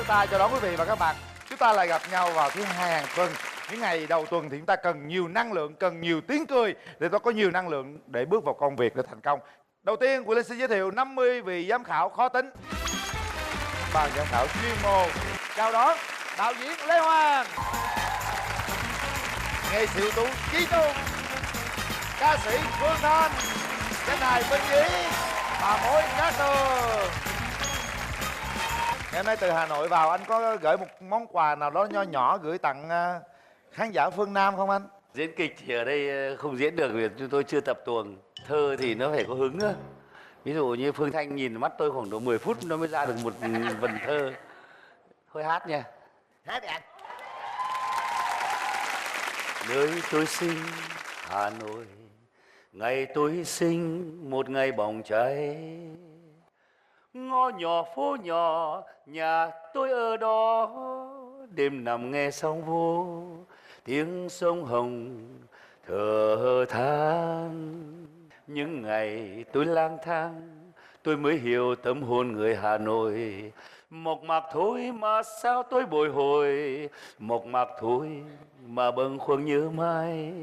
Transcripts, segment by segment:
đôi tay chào đón quý vị và các bạn. Chúng ta lại gặp nhau vào thứ hai hàng tuần. Những ngày đầu tuần thì chúng ta cần nhiều năng lượng, cần nhiều tiếng cười để ta có nhiều năng lượng để bước vào công việc để thành công. Đầu tiên, Quyền Linh xin giới thiệu 50 vị giám khảo khó tính. Ban giám khảo chuyên môn. Chào đón đạo diễn Lê Hoàng, nghệ sĩ ưu tú Chí Trung, ca sĩ Phương Thanh, danh hài Minh Nhí và mối Cát Tường. Ngày hôm nay từ Hà Nội vào, anh có gửi một món quà nào đó nho nhỏ gửi tặng khán giả phương Nam không anh? Diễn kịch thì ở đây không diễn được vì chúng tôi chưa tập tuồng. Thơ thì nó phải có hứng á. Ví dụ như Phương Thanh nhìn mắt tôi khoảng độ 10 phút nó mới ra được một vần thơ. Thôi hát nha. Hát đi anh. Nơi tôi sinh Hà Nội, ngày tôi sinh một ngày bỏng cháy. Ngõ nhỏ phố nhỏ nhà tôi ở đó, đêm nằm nghe sóng vô tiếng sông Hồng thở than. Những ngày tôi lang thang tôi mới hiểu tâm hồn người Hà Nội. Mộc mạc thôi mà sao tôi bồi hồi, mộc mạc thôi mà bâng khuâng nhớ mãi.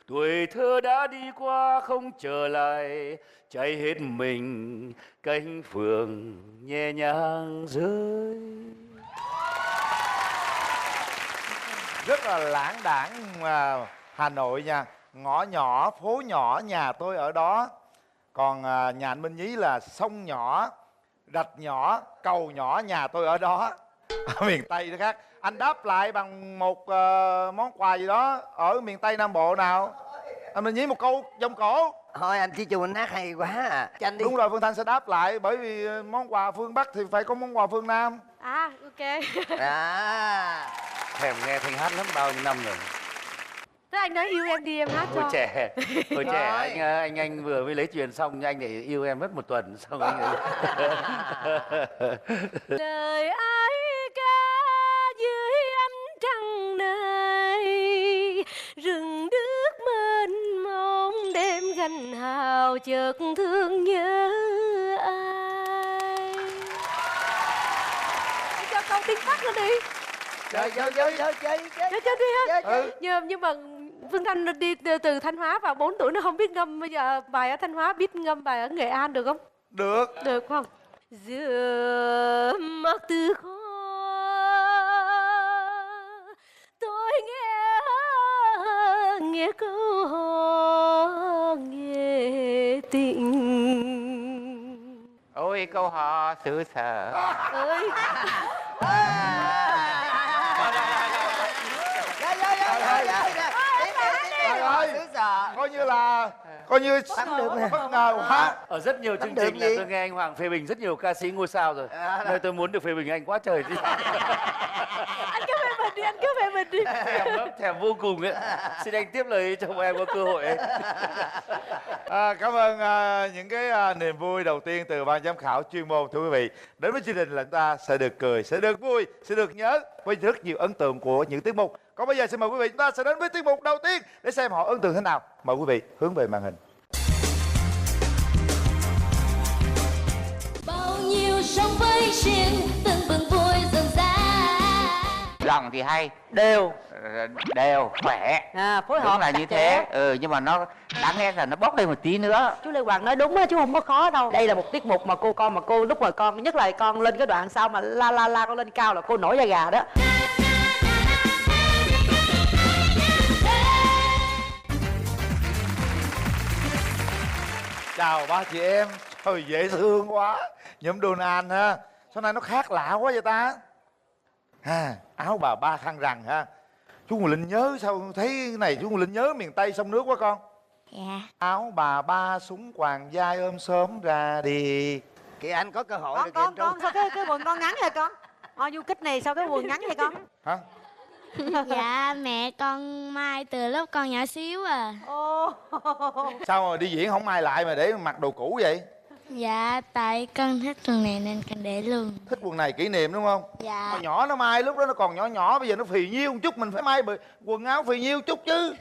Tuổi thơ đã đi qua không trở lại, cháy hết mình cánh phượng nhẹ nhàng rơi. Rất là lãng đãng Hà Nội nha. Ngõ nhỏ, phố nhỏ, nhà tôi ở đó. Còn nhà anh Minh Nhí là sông nhỏ, rạch nhỏ, cầu nhỏ, nhà tôi ở đó. Ở miền Tây đó khác. Anh đáp lại bằng một món quà gì đó ở miền Tây Nam Bộ nào. Anh Minh Nhí một câu vòng cổ. Thôi anh Chí Trung anh hát hay quá à. Cho anh đi. Đúng rồi, Phương Thanh sẽ đáp lại. Bởi vì món quà phương Bắc thì phải có món quà phương Nam. À, ok. À. Thèm nghe Thanh hát lắm, bao nhiêu năm rồi. Thế anh nói yêu em đi em hát cho. Hồi trẻ anh vừa mới lấy chuyện xong, anh để yêu em mất một tuần xong anh Lời ai ca dưới ánh trăng này, rừng nước mênh mông đêm gành hào chợt thương nhớ ai. Cho câu tiếng Bắc nữa đi. Chơi đi ha. Ừ. Nhưng mà Phương Thanh đi từ Thanh Hóa vào 4 tuổi nó không biết ngâm, bây giờ bài ở Thanh Hóa biết ngâm bài ở Nghệ An được không? Được. Được không? Giữa mắt tư khó tôi nghe câu hò nghe tình. ôi câu hò xứ sở. Ơi. Coi như bất ngờ quá. Ở rất nhiều chương trình là tôi nghe anh Hoàng phê bình rất nhiều ca sĩ ngôi sao rồi. Nơi tôi muốn được phê bình anh quá trời đi. Anh cứ phê bình đi, anh cứ phê bình đi. Thèm lắm, thèm vô cùng ấy. Xin anh tiếp lời cho bọn em có cơ hội ấy. Cảm ơn những cái niềm vui đầu tiên từ ban giám khảo chuyên môn. Thưa quý vị, đến với chương trình là chúng ta sẽ được cười, sẽ được vui, sẽ được nhớ với rất nhiều ấn tượng của những tiết mục. Còn bây giờ xin mời quý vị chúng ta sẽ đến với tiết mục đầu tiên để xem họ ấn tượng thế nào. Mời quý vị hướng về màn hình. Bao nhiêu sóng vây trên từng bừng vui dần ra. Giọng thì hay, đều khỏe, phối hợp đúng là như thế. Nhưng mà nó đáng nghe là nó bốc lên một tí nữa. Chú Lê Hoàng nói đúng á, chứ không có khó đâu. Đây là một tiết mục mà cô con, mà cô lúc mà con, nhất là con lên cái đoạn sau mà la con lên cao là cô nổi da gà đó. Chào ba chị em. Trời dễ thương quá. Nhóm Donald ha. Sao nay nó khác lạ quá vậy ta? Áo bà ba khăn rằn ha. Chú Quyền Linh nhớ sao thấy cái này, chú Quyền Linh nhớ miền Tây sông nước quá con. Dạ. Áo bà ba súng quàng vai ôm xóm ra đi. Kìa anh có cơ hội Con được con sao cái quần con ngắn vậy con? Du kích này sao cái quần ngắn vậy con? Hả? Dạ mẹ con mai từ lúc con nhỏ xíu à. Sao mà đi diễn không may lại mà để mặc đồ cũ vậy? Dạ tại con thích quần này nên con để luôn. Thích quần này kỷ niệm đúng không? Dạ. Hồi nhỏ nó may, lúc đó nó còn nhỏ nhỏ, bây giờ nó phì nhiêu một chút, mình phải may quần áo phì nhiêu chút chứ.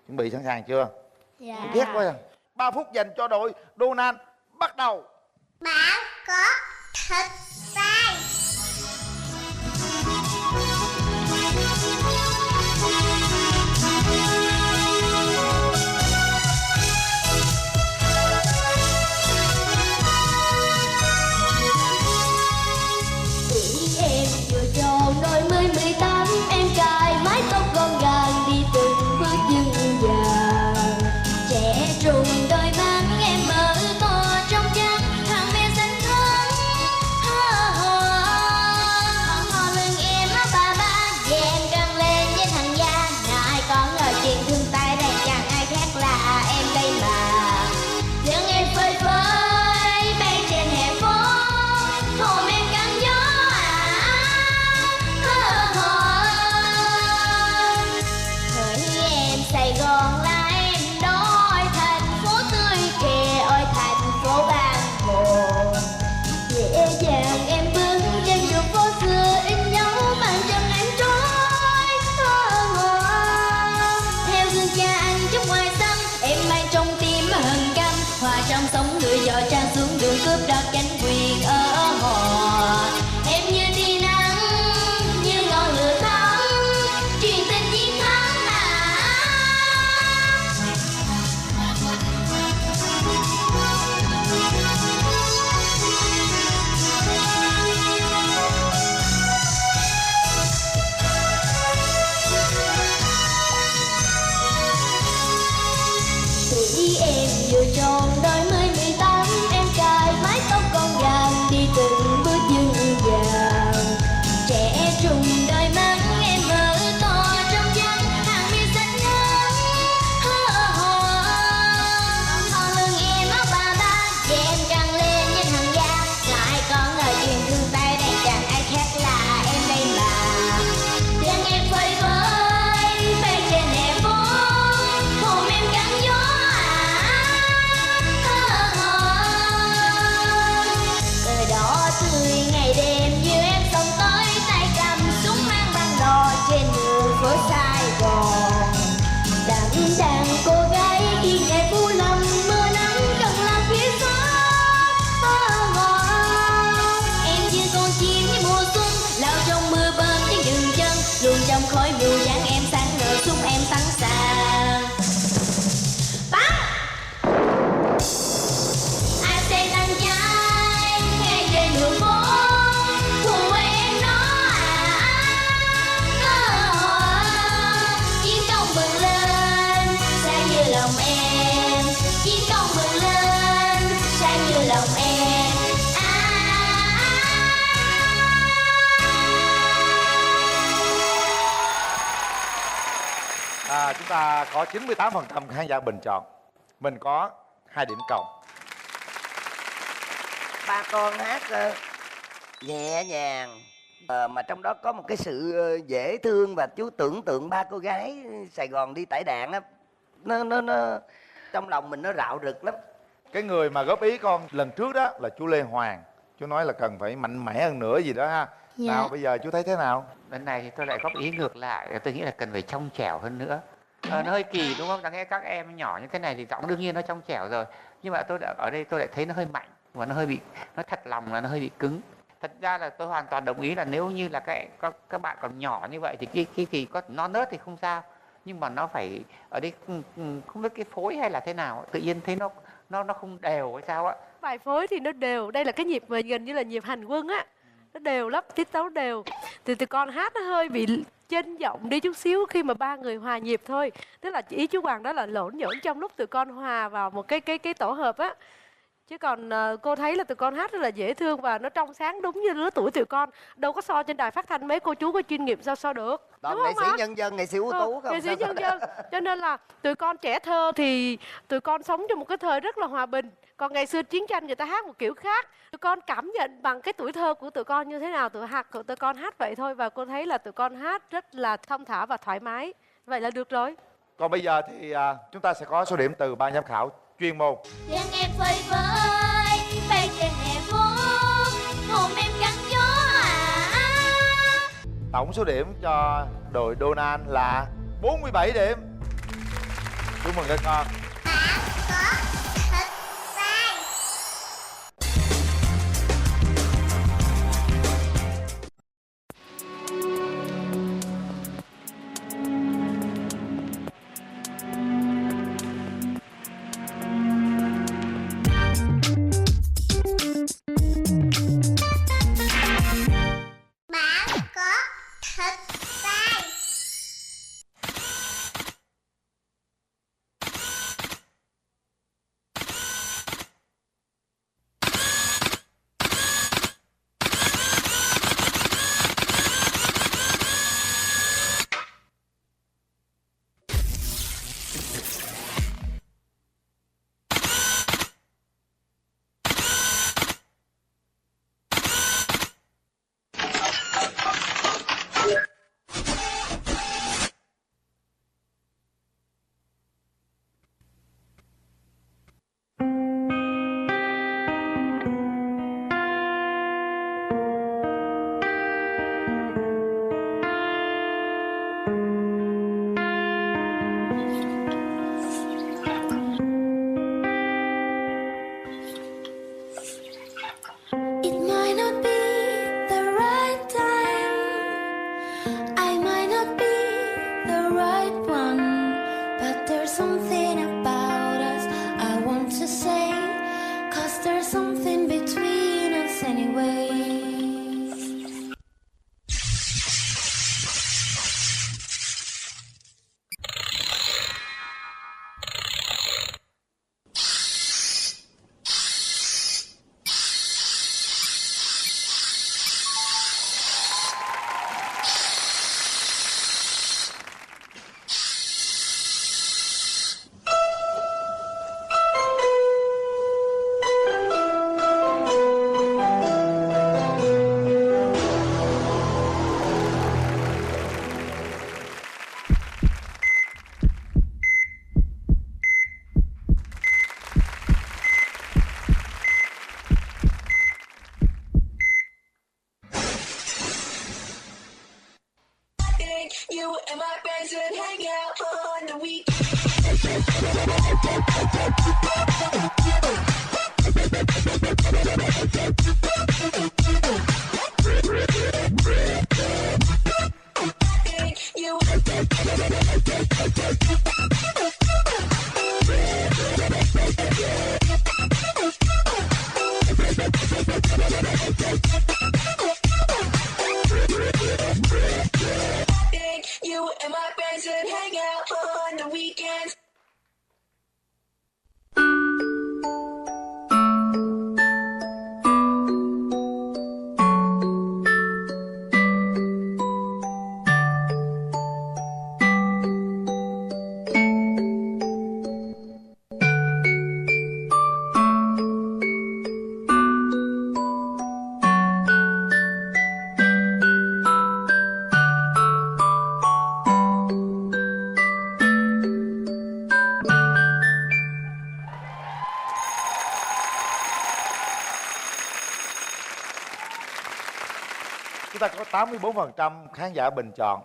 Chuẩn bị sẵn sàng chưa? Dạ. Ghét quá à. 3 phút dành cho đội Donald bắt đầu. Bạn có thích sai chúng ta có 98% khán giả bình chọn. Mình có 2 điểm cộng. Ba con hát nhẹ nhàng, mà trong đó có một cái sự dễ thương, và chú tưởng tượng ba cô gái Sài Gòn đi tải đạn á, nó trong lòng mình nó rạo rực lắm. Cái người mà góp ý con lần trước đó là chú Lê Hoàng. Chú nói là cần phải mạnh mẽ hơn nữa gì đó ha. Dạ. Nào bây giờ chú thấy thế nào? Lần này thì tôi lại góp ý ngược lại, tôi nghĩ là cần phải trong trẻo hơn nữa. Nó hơi kỳ đúng không? Đáng lẽ các em nhỏ như thế này thì giọng đương nhiên nó trong trẻo rồi, nhưng mà ở đây tôi lại thấy nó hơi mạnh và nó hơi bị, nó thật lòng là nó hơi bị cứng. Thật ra là tôi hoàn toàn đồng ý là nếu như là các bạn còn nhỏ như vậy thì cái gì có non nớt thì không sao, nhưng mà nó phải ở đây không biết cái phối hay là thế nào, tự nhiên thấy nó không đều hay sao á. Bài phối thì nó đều, đây là cái nhịp mà gần như là nhịp hành quân á, nó đều lắm, tiết tấu đều. Thì tụi con hát nó hơi bị chênh giọng đi chút xíu khi mà ba người hòa nhịp thôi. Tức là ý chú Hoàng đó là lộn nhổn trong lúc tụi con hòa vào một cái tổ hợp á. Chứ còn cô thấy là tụi con hát rất là dễ thương và nó trong sáng đúng như lứa tuổi tụi con. Đâu có so trên đài phát thanh mấy cô chú có chuyên nghiệp sao so được. Toàn đúng nghệ không sĩ ạ? nhân dân, nghệ sĩ ưu tú không? Nghệ sĩ nhân dân. Cho nên là tụi con trẻ thơ thì tụi con sống trong một cái thời rất là hòa bình. Còn ngày xưa chiến tranh người ta hát một kiểu khác. Tụi con cảm nhận bằng cái tuổi thơ của tụi con như thế nào, tụi con hát vậy thôi. Và cô thấy là tụi con hát rất là thong thả và thoải mái. Vậy là được rồi. Còn bây giờ thì chúng ta sẽ có số điểm từ ban giám khảo chuyên môn. Chân em phơi phới, bay trên hè phố, hồn em gắn gió Tổng số điểm cho đội Donald là 47 điểm. Chúc mừng các con. You and my friends would hang out on the weekend. You and my friends would hang out on the weekends. Chúng ta có 84% khán giả bình chọn.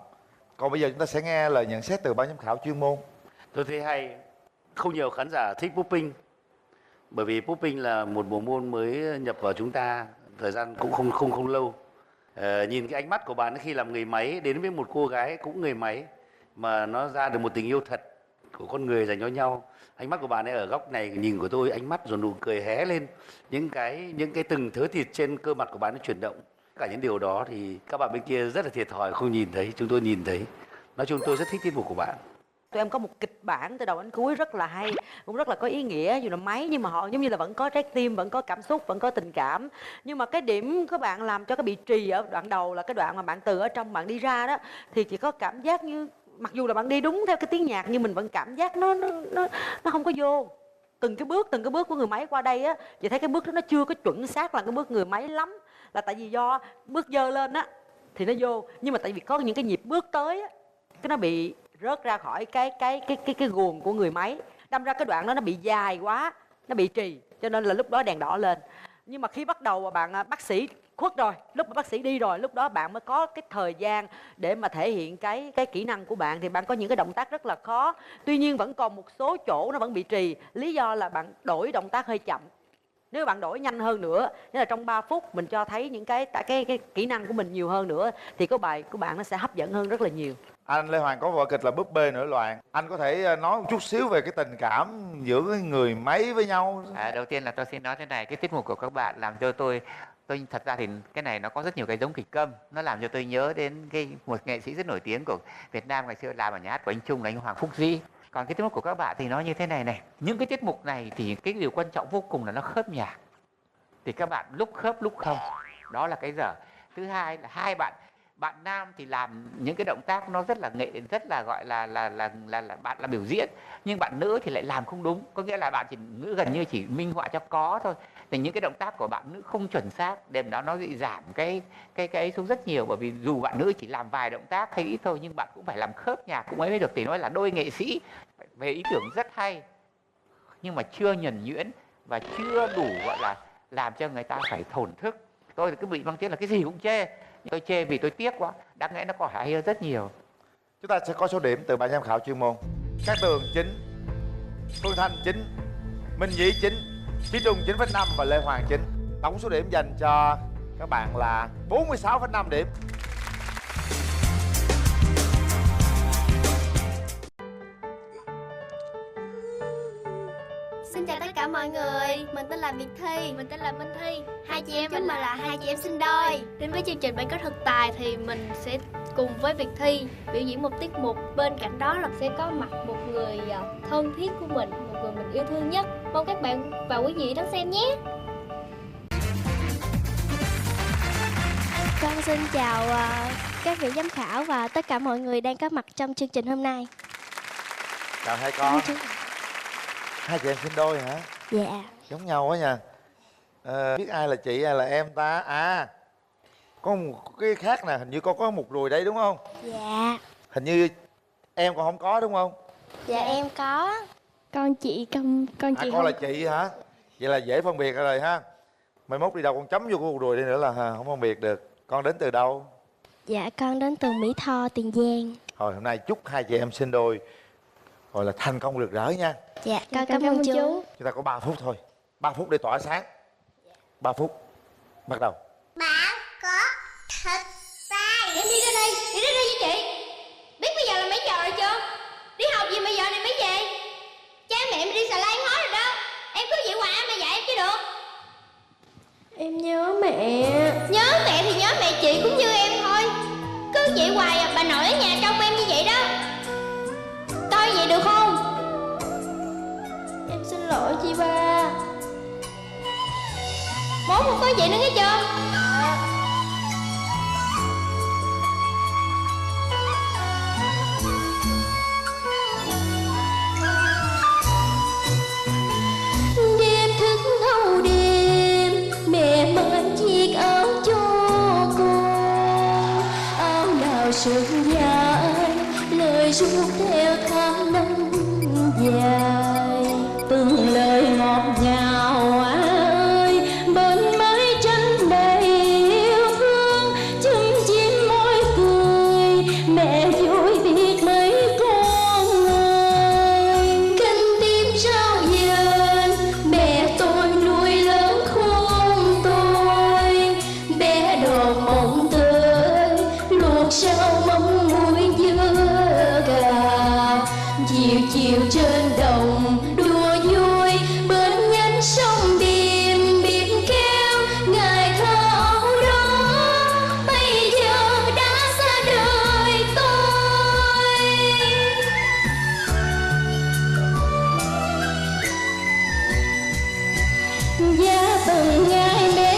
Còn bây giờ chúng ta sẽ nghe lời nhận xét từ ban giám khảo chuyên môn. Tôi thấy hay. Không nhiều khán giả thích popping, bởi vì popping là một bộ môn mới nhập vào chúng ta, thời gian cũng không lâu. Nhìn cái ánh mắt của bạn khi làm người máy đến với một cô gái cũng người máy mà nó ra được một tình yêu thật của con người dành cho nhau. Ánh mắt của bạn ấy ở góc này nhìn của tôi, ánh mắt rồi nụ cười hé lên, những cái từng thớ thịt trên cơ mặt của bạn nó chuyển động. Cả những điều đó thì các bạn bên kia rất là thiệt thòi không nhìn thấy, chúng tôi nhìn thấy. Nói chung tôi rất thích tiết mục của bạn. Tụi em có một kịch bản từ đầu đến cuối rất là hay, cũng rất là có ý nghĩa, dù là máy nhưng mà họ giống như là vẫn có trái tim, vẫn có cảm xúc, vẫn có tình cảm. Nhưng mà cái điểm các bạn làm cho cái bị trì ở đoạn đầu là cái đoạn mà bạn từ ở trong bạn đi ra đó, thì chỉ có cảm giác như mặc dù là bạn đi đúng theo cái tiếng nhạc nhưng mình vẫn cảm giác nó không có vô. Từng cái bước của người máy qua đây á, chị thấy cái bước đó nó chưa có chuẩn xác là cái bước người máy lắm, là tại vì do bước dơ lên á thì nó vô, nhưng mà tại vì có những cái nhịp bước tới á, cái nó bị rớt ra khỏi cái guồng của người máy, đâm ra cái đoạn đó nó bị dài quá, nó bị trì, cho nên là lúc đó đèn đỏ lên. Nhưng mà khi bắt đầu mà bạn bác sĩ khuất rồi, lúc mà bác sĩ đi rồi, lúc đó bạn mới có cái thời gian để mà thể hiện cái kỹ năng của bạn. Thì bạn có những cái động tác rất là khó, tuy nhiên vẫn còn một số chỗ nó vẫn bị trì, lý do là bạn đổi động tác hơi chậm. Nếu bạn đổi nhanh hơn nữa, nghĩa là trong 3 phút mình cho thấy những cái kỹ năng của mình nhiều hơn nữa, thì cái bài của bạn nó sẽ hấp dẫn hơn rất là nhiều. Anh Lê Hoàng có vở kịch là Búp Bê Nổi Loạn. Anh có thể nói một chút xíu về cái tình cảm giữa cái người máy với nhau. Đầu tiên là tôi xin nói thế này, cái tiết mục của các bạn làm cho tôi thật ra thì cái này nó có rất nhiều cái giống kịch câm, nó làm cho tôi nhớ đến một nghệ sĩ rất nổi tiếng của Việt Nam ngày xưa làm ở nhà hát của anh Trung là anh Hoàng Phúc Duy. Còn cái tiết mục của các bạn thì nó như thế này này, những cái tiết mục này thì cái điều quan trọng vô cùng là nó khớp nhạc, thì các bạn lúc khớp lúc không, đó là cái dở. Thứ hai là hai bạn nam thì làm những cái động tác nó rất là rất là gọi là bạn là biểu diễn, nhưng bạn nữ thì lại làm không đúng, có nghĩa là bạn chỉ nữ gần như chỉ minh họa cho có thôi, thì những cái động tác của bạn nữ không chuẩn xác, đêm đó nó bị giảm cái ấy xuống rất nhiều, bởi vì dù bạn nữ chỉ làm vài động tác hay ít thôi nhưng bạn cũng phải làm khớp nhạc cũng mới được. Thì nói là đôi nghệ sĩ về ý tưởng rất hay nhưng mà chưa nhuần nhuyễn và chưa đủ gọi là làm cho người ta phải thổn thức. Tôi cứ bị mang tiếng là cái gì cũng chê, tôi chê vì tôi tiếc quá, đáng lẽ nó có hay hơn rất nhiều. Chúng ta sẽ có số điểm từ ban giám khảo chuyên môn. Cát Tường 9, Phương Thanh 9, Minh Nhí 9, Chí Trung 9,5 và Lê Hoàng 9. Tổng số điểm dành cho các bạn là 46,5 điểm. Xin chào tất cả mọi người, mình tên là Việt Thi. Mình tên là Minh Thi. Hai chị em mình là hai chị em sinh đôi. Đến với chương trình Bạn Có Thực Tài thì mình sẽ cùng với Việt Thi biểu diễn một tiết mục. Bên cạnh đó là sẽ có mặt một người thân thiết của mình, một người mình yêu thương nhất. Mong các bạn và quý vị đón xem nhé. Con xin chào các vị giám khảo và tất cả mọi người đang có mặt trong chương trình hôm nay. Chào hai con. Hai chị em sinh đôi hả? Dạ. Giống nhau quá nha. Biết ai là chị ai là em ta? À, có một cái khác nè, hình như con có một ruồi đây đúng không? Dạ. Hình như em còn không có đúng không? Dạ em có. Con chị con chị con không... là chị hả? Vậy là dễ phân biệt rồi ha. Mai mốt đi đâu con chấm vô cái ruồi đây nữa là không phân biệt được. Con đến từ đâu? Dạ con đến từ Mỹ Tho, Tiền Giang. Thôi hôm nay chúc hai chị em sinh đôi gọi là thành công rực rỡ nha. Dạ con cảm ơn chú. Chúng ta có 3 phút thôi. 3 phút để tỏa sáng. 3 phút. Bắt đầu. Bạn có thực tài. Em đi ra đây với chị. Biết bây giờ là mấy giờ rồi chưa? Đi học gì mà giờ này mới về? Cha mẹ em đi xà lan hết rồi đó. Em cứ vậy hoài mà dạy em chứ được. Em nhớ mẹ. Nhớ mẹ thì nhớ mẹ, chị cũng như em thôi. Cứ vậy hoài à, bà nội ở nhà trông em như vậy đó. Coi vậy được không? Em xin lỗi chị ba. Mốt không có vậy nữa nghe chưa? Đêm thức thâu đêm, mẹ mang chiếc áo cho con. Áo nào sườn dài, lời ru theo tháng năm dài. Từng lời ngọt ngào ơi, bên mái tranh đầy yêu thương, chân ngọt sao mắm muối dưa gà, chiều chiều trên đồng đùa vui bên nhánh sông điềm biển kêu ngày thơ đó bây giờ đã xa đời tôi. Giá từng ngày mẹ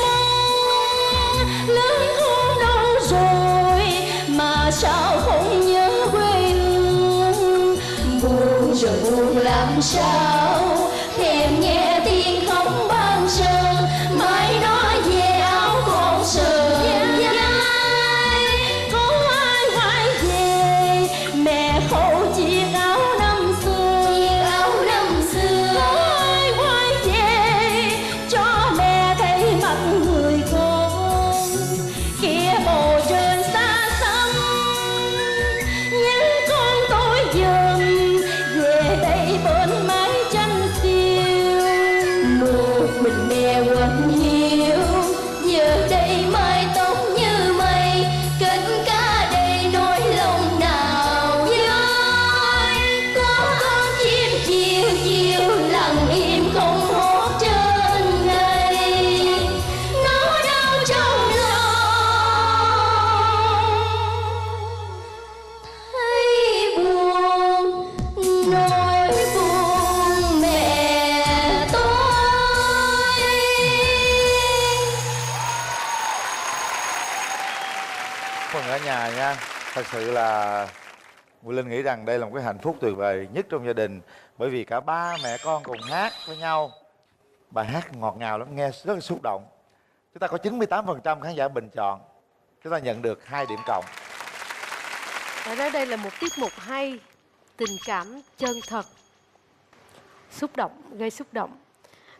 mong lớn khôn đâu rồi mà sao không nhớ quê hương, buồn rồi buồn làm sao thèm nghe tiếng khóc ban sơ mai nói về áo con sờ vai có ai ngoại về mẹ khâu chiếc áo năm xưa, có ai ngoại về cho mẹ thấy mặt người con kia bầu trời xa xăm nhớ con tôi dần về đây bên mái tranh xiêu một mình mẹ quạnh hiu giờ đây mái tóc như mây cánh cá đây nỗi lòng nào dơi có con chim chiều chiều lặng im không hót trên ngày nó đau trong lòng thấy buồn nỗi buồn mẹ tôi. Phần ở nhà nha, thật sự là Quyền Linh nghĩ rằng đây là một cái hạnh phúc tuyệt vời nhất trong gia đình, bởi vì cả ba mẹ con cùng hát với nhau. Bài hát ngọt ngào lắm, nghe rất là xúc động. Chúng ta có 98% khán giả bình chọn, chúng ta nhận được 2 điểm cộng. Phải nói đây là một tiết mục hay, tình cảm chân thật, xúc động, gây xúc động.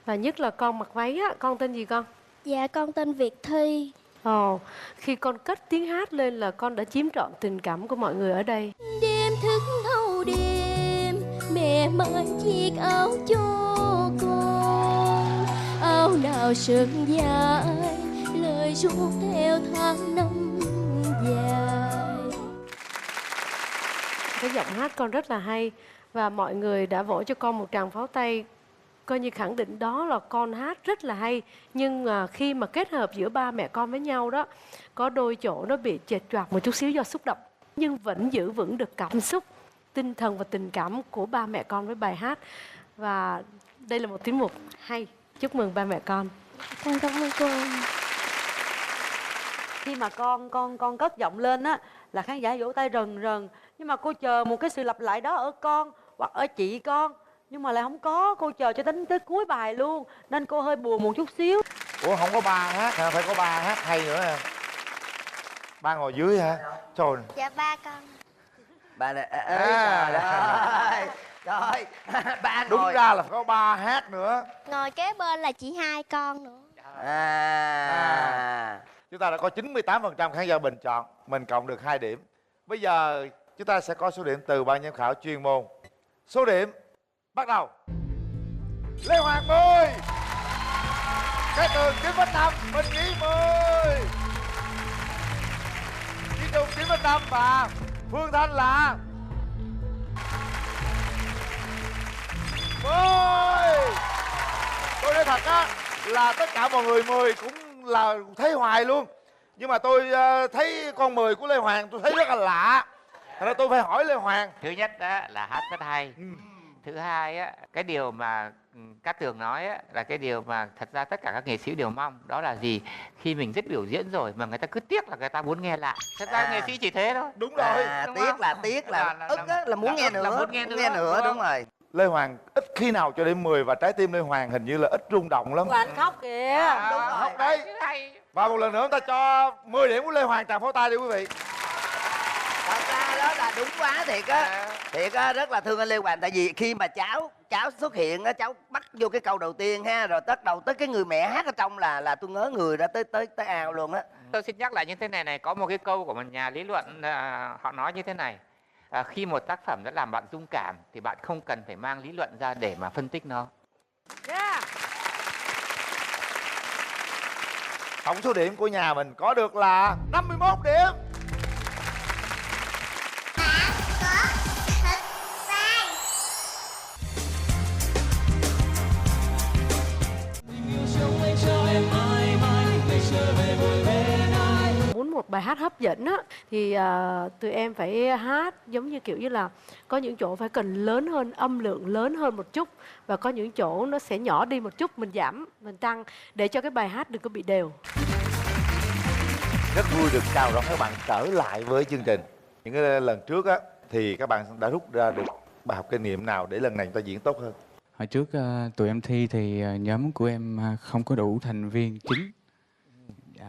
Và nhất là con mặc váy á, con tên gì con? Dạ con tên Việt Thi. Ồ, khi con cất tiếng hát lên là con đã chiếm trọn tình cảm của mọi người ở đây. Đêm thức thâu đêm mẹ may chiếc áo cho con, áo nào sườn dài lời ru theo tháng năm dài. Cái giọng hát con rất là hay và mọi người đã vỗ cho con một tràng pháo tay, coi như khẳng định đó là con hát rất là hay. Nhưng khi mà kết hợp giữa ba mẹ con với nhau đó, có đôi chỗ nó bị chệch choạc một chút xíu do xúc động, nhưng vẫn giữ vững được cảm xúc, tinh thần và tình cảm của ba mẹ con với bài hát. Và đây là một tiết mục hay. Chúc mừng ba mẹ con. Con cảm ơn cô. Khi mà con cất giọng lên á là khán giả vỗ tay rần rần, nhưng mà cô chờ một cái sự lặp lại đó ở con hoặc ở chị con, nhưng mà lại không có. Cô chờ cho đến tới cuối bài luôn nên cô hơi buồn một chút xíu. Ủa không có ba hát hả? Phải có ba hát hay nữa hả? Ba ngồi dưới hả? Trời. Dạ ba con. Ba này À. trời ơi trời ba Đúng ngồi ra là phải có ba hát nữa. Ngồi kế bên là chị hai con nữa. Chúng ta đã có 98% khán giả bình chọn, mình cộng được 2 điểm. Bây giờ chúng ta sẽ có số điểm từ ban giám khảo chuyên môn. Số điểm bắt đầu. Lê Hoàng 10, Cái Tường 9,5, Minh Nhí 10, Chí Trung 9,5 và Phương Thanh là 10. Tôi nói thật á là tất cả mọi người 10 cũng là thấy hoài luôn, nhưng mà tôi thấy con 10 của Lê Hoàng tôi thấy rất là lạ, thành ra tôi phải hỏi Lê Hoàng. Thứ nhất á, là hát rất hay. Thứ hai á, cái điều mà Cát Tường nói á, là cái điều mà thật ra tất cả các nghệ sĩ đều mong. Đó là gì? Khi mình rất biểu diễn rồi mà người ta cứ tiếc là người ta muốn nghe lại. Thật ra nghệ sĩ chỉ thế thôi. Đúng rồi. Đúng tiếc không? là ức á, là muốn nghe nữa, muốn nghe nữa, đúng rồi. Lê Hoàng ít khi nào cho điểm 10 và trái tim Lê Hoàng hình như là ít rung động lắm. Anh khóc kìa. Đúng rồi. Học đấy. Và một lần nữa chúng ta cho 10 điểm của Lê Hoàng, tràng pháo tay đi quý vị. Thật ra đó là đúng quá thiệt á. Thiệt á, rất là thương anh Lê Hoàng. Tại vì khi mà cháu xuất hiện á, cháu bắt vô cái câu đầu tiên ha, rồi tất đầu tới cái người mẹ hát ở trong là tôi ngớ người ra tới ao luôn á. Tôi xin nhắc lại như thế này, có một cái câu của một nhà lý luận, họ nói như thế này: khi một tác phẩm đã làm bạn rung cảm thì bạn không cần phải mang lý luận ra để mà phân tích nó. Tổng số điểm của nhà mình có được là 51 điểm. một bài hát hấp dẫn á thì tụi em phải hát giống như kiểu như là có những chỗ phải cần lớn hơn, âm lượng lớn hơn một chút, và có những chỗ nó sẽ nhỏ đi một chút, mình giảm, mình tăng để cho cái bài hát đừng có bị đều. Rất vui được chào đón các bạn trở lại với chương trình. Những cái lần trước á thì các bạn đã rút ra được bài học kinh nghiệm nào để lần này chúng ta diễn tốt hơn? Hồi trước tụi em thi thì nhóm của em không có đủ thành viên chính. Dạ.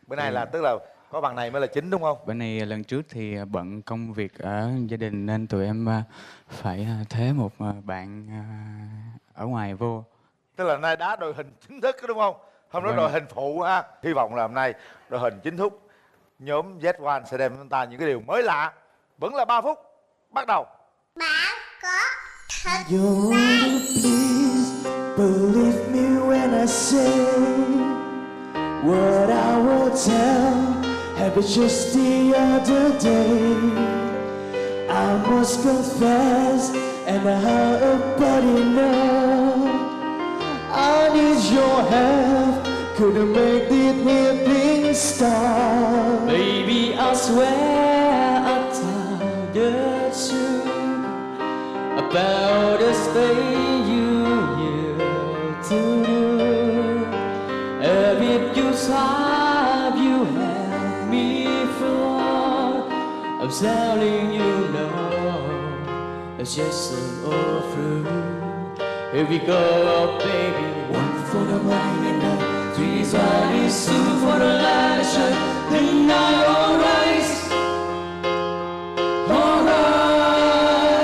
Bữa nay là tức là có bạn này mới là chính đúng không? Bữa nay lần trước thì bận công việc ở gia đình nên tụi em phải thế một bạn ở ngoài vô. Tức là nay đá đội hình chính thức đúng không? Hôm đó Vâng. đội hình phụ ha. Hy vọng là hôm nay đội hình chính thức nhóm Z1 sẽ đem chúng ta những cái điều mới lạ. Vẫn là 3 phút. Bắt đầu. Bạn có thật You please believe me when I say what I will tell happened just the other day. I must confess, and how everybody know I need your help. Couldn't make this here thing start. Baby, I swear I'll tell the truth about this thing you used to do. And if you stop, you help me fall. I'm telling you no, it's just an old fruit. Here we go, baby. One for the money and the three bodies, two for the lashes, then night all rise. All rise.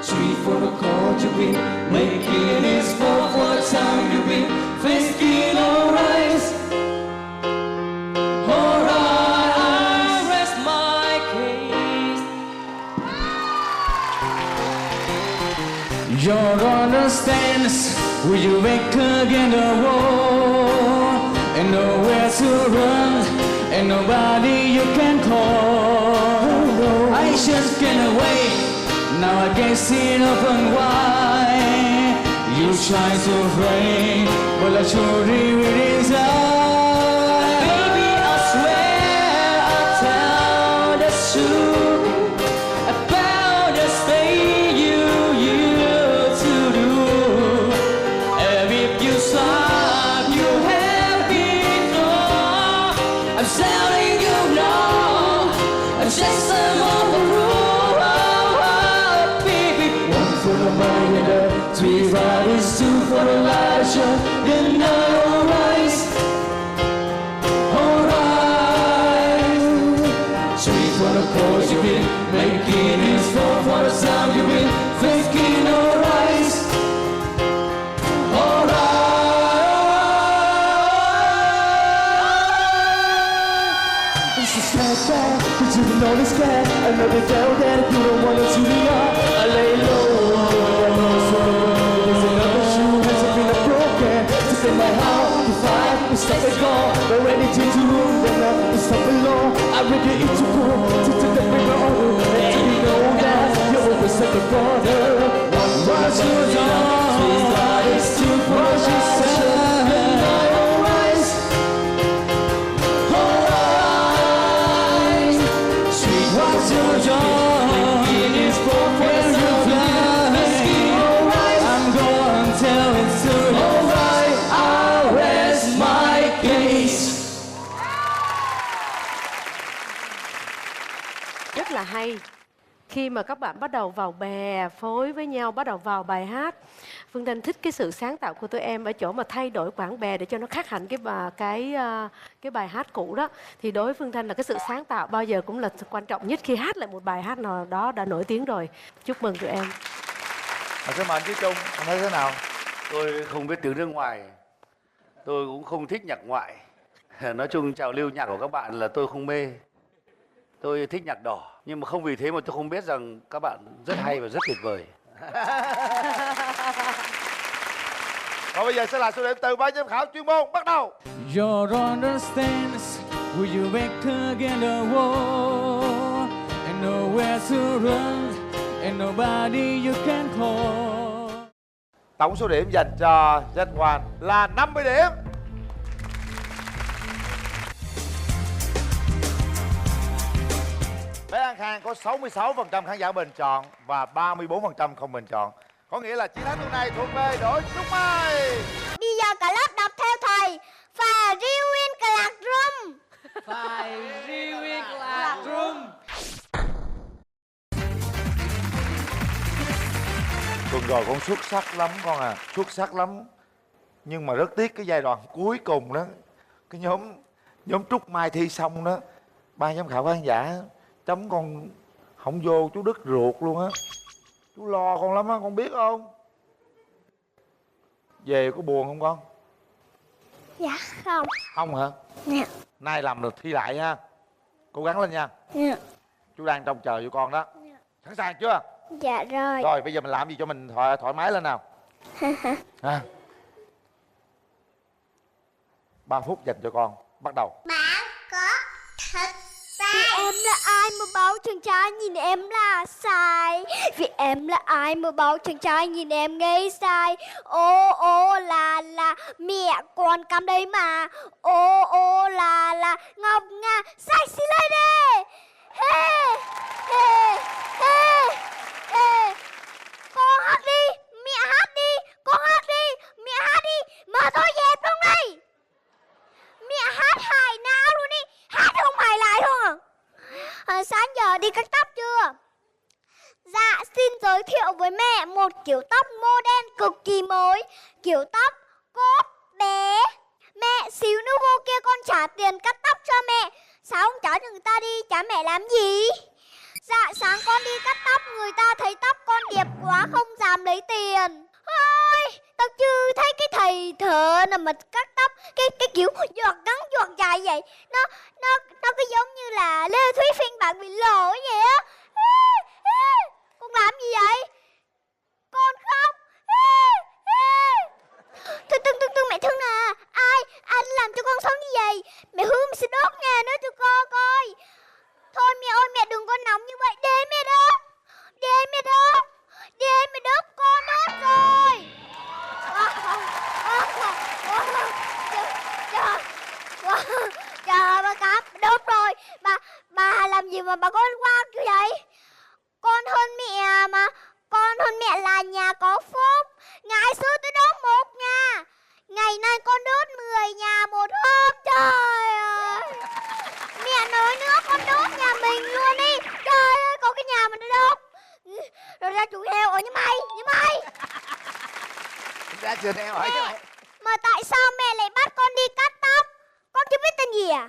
Three for the call you've been making this four for the time you've been thinking. All rise. All right, I rest my case. You'll understand when you wake again the war, and nowhere to run, and nobody you can call. I just can't away. Now I can't see open wide. You try to pray, but I truly really inside. Baby, I swear I'll tell the truth about this thing you used to do. And if you stop, you have before. I'm telling you no, I'm just a more for the money and the three bodies, two for the lashes, then all rise. All right. Three for the calls you've been making, is four for the time you've been thinking. All rise. All right. This is bad, cause you know this bad. I know they felt that you don't want to me up. I lay low. In my heart, if I step and go, we're ready to do, then I stop alone. I'm ready to go, to take the bigger order. And you know that you always at the border. One was your dawn, three bodies, two was your sun. And I all rise, all rise. Sweet was your dawn, it is for when you fly. All rise, I'm gonna tell it soon. All right. Rest my case. Rất là hay khi mà các bạn bắt đầu vào bè phối với nhau, bắt đầu vào bài hát. Phương Thanh thích cái sự sáng tạo của tụi em ở chỗ mà thay đổi quãng bè để cho nó khác hẳn cái bài hát cũ đó. Thì đối với Phương Thanh là cái sự sáng tạo bao giờ cũng là quan trọng nhất khi hát lại một bài hát nào đó đã nổi tiếng rồi. Chúc mừng tụi em. Cảm ơn chị Trung. Anh thấy thế nào? Tôi không biết tiếng nước ngoài, tôi cũng không thích nhạc ngoại. Nói chung trào lưu nhạc của các bạn là tôi không mê. Tôi thích nhạc đỏ, nhưng mà không vì thế mà tôi không biết rằng các bạn rất hay và rất tuyệt vời. Và bây giờ sẽ là số điểm từ ban giám khảo chuyên môn. Bắt đầu. You'll understand when you wake again the war, and nowhere to run, and nobody you can call. Tổng số điểm dành cho Z1 là 50 điểm. Khang Khang có 66% khán giả bình chọn và 34% không bình chọn. Có nghĩa là chiến thắng tuần này thuộc về đội Trúc Mai. Bây giờ cả lớp đọc theo thầy. Và riêu in lạc rum. Phải riêng là room. Tuần rồi con xuất sắc lắm con à, xuất sắc lắm. Nhưng mà rất tiếc cái giai đoạn cuối cùng đó, cái nhóm Trúc Mai thi xong đó, ban giám khảo khán giả chấm con không vô, chú đứt ruột luôn á. Chú lo con lắm á, con biết không? Về có buồn không con? Dạ không. Không hả? Dạ. Nay làm được thi lại nha. Cố gắng lên nha. Dạ. Chú đang trông chờ vô con đó. Sẵn sàng chưa? Dạ rồi. Rồi bây giờ mình làm gì cho mình thoải mái lên nào. Ha. 3 phút dành cho con. Bắt đầu. Bạn có thật Vì em là ai mà bảo chàng trai nhìn em là sai. Vì em là ai mà bảo chàng trai nhìn em ngây sai. Ô ô là mẹ con cam đây mà. Ô ô là Ngọc Nga sexy lady. Hey hey hey hey. Con hát đi, mẹ hát đi, con hát đi, mẹ hát đi. Mà thôi dẹp luôn đây. Mẹ hát hài não luôn đi. Hát không hài lại không à? Sáng giờ đi cắt tóc chưa? Dạ xin giới thiệu với mẹ một kiểu tóc modern cực kỳ mới. Kiểu tóc cốt bé. Mẹ xíu nữa vô kia con trả tiền cắt tóc cho mẹ. Sao không trả cho người ta đi? Trả mẹ làm gì? Dạ sáng con đi cắt tóc, người ta thấy tóc con đẹp quá không dám lấy tiền. Ôi, tao chưa thấy cái thầy thợ nào mà cắt tóc cái kiểu giọt ngắn giọt dài vậy. Nó cứ giống như là Lê Thúy phiên bản bị lỗi vậy á. Con làm gì vậy? Con khóc. Thương mẹ thương nè. Ai làm cho con sống như vậy? Mẹ hứa mẹ sẽ đốt nhà nữa cho con coi. Thôi mẹ ơi, mẹ đừng có nóng như vậy. Để mẹ đốt. Để mẹ đốt. Để mẹ đốt, con đốt rồi. Trời ơi bà Cáp, đốt rồi. Bà làm gì mà bà có qua như vậy? Con hơn mẹ mà. Con hơn mẹ là nhà có phúc. Ngày xưa tôi đốt 1 nhà. Ngày nay con đốt 10 nhà một hôm. Trời ơi. Mẹ nói nữa, con đốt nhà mình luôn đi. Trời ơi, có cái nhà mà nó đốt. Rồi ra chuồng heo ở như mày. Ra chuồng heo ở như mày. Mà tại sao mẹ lại bắt con đi cắt tóc? Con chưa biết tên gì à?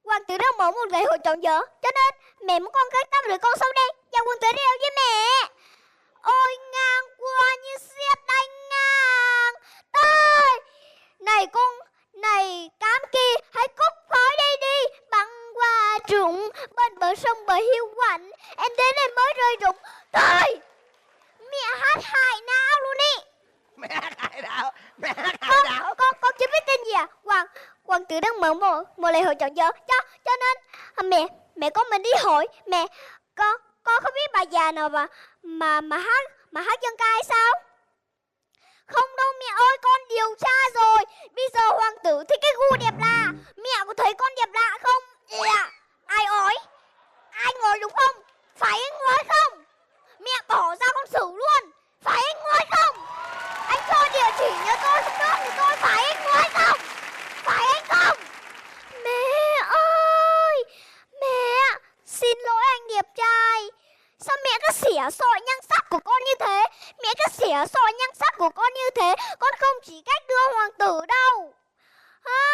Hoàng tử đang mở một ngày hội chọn vợ, cho nên mẹ muốn con cắt tóc rồi con sau đây. Và Hoàng tử đeo với mẹ. Ôi ngang qua như xét đánh ngang. Tới. Này cám kia, hãy cút khỏi đây đi. Băng qua rụng bên bờ sông bờ hiu quạnh. Em đến em mới rơi rụng. Thôi. Mẹ hát hài não luôn đi. Mẹ hát hài đạo. Con chưa biết tên gì à? Hoàng tử đang mở một lễ hội chọn vợ, cho nên mẹ con mình đi hội. Mẹ con không biết bà già nào mà hát dân ca hay sao? Không đâu mẹ ơi, con điều tra rồi. Bây giờ hoàng tử thích cái gu đẹp lạ. Mẹ có thấy con đẹp lạ không? Ai ói? Ai ngồi đúng không? Phải anh ngồi không? Mẹ bỏ ra con xử luôn. Phải anh ngồi không? Anh cho địa chỉ cho tôi không được thì tôi phải anh ngồi không? Phải anh không? Mẹ ơi, mẹ xin lỗi anh đẹp trai. Sao mẹ cứ xỉa xoi nhan sắc của con như thế? Mẹ cứ xỉa xoi nhan sắc của con như thế. Con không chỉ cách đưa hoàng tử đâu.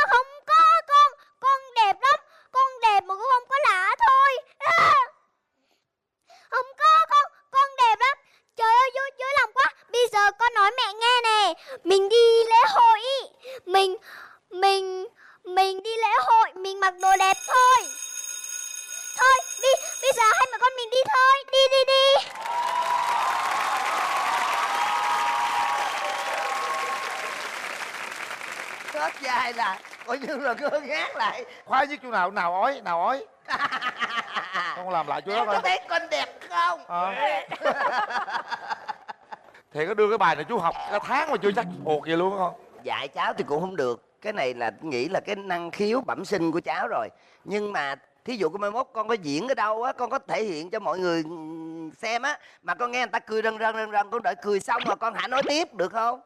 Không có, con đẹp lắm. Con đẹp mà con không có lạ thôi. Không có, con đẹp lắm. Trời ơi, vui lòng quá. Bây giờ con nói mẹ nghe nè. Mình đi lễ hội. Mình đi lễ hội, mình mặc đồ đẹp thôi. Thôi, bây giờ hai mẹ con mình đi thôi. Đi. Hết dài là coi như là cứ ngát lại. Khoái nhất chỗ nào ói. Con làm lại chỗ đó Em coi. có thấy con đẹp không? Thì có đưa cái bài này chú học cả tháng mà chưa chắc thuộc vậy luôn không? Dạy cháu thì cũng không được. Cái này là nghĩ là cái năng khiếu bẩm sinh của cháu rồi. Nhưng mà thí dụ mai mốt con có diễn ở đâu á, con có thể hiện cho mọi người xem á, mà con nghe người ta cười rần rần, con đợi cười xong rồi con hãy nói tiếp được không?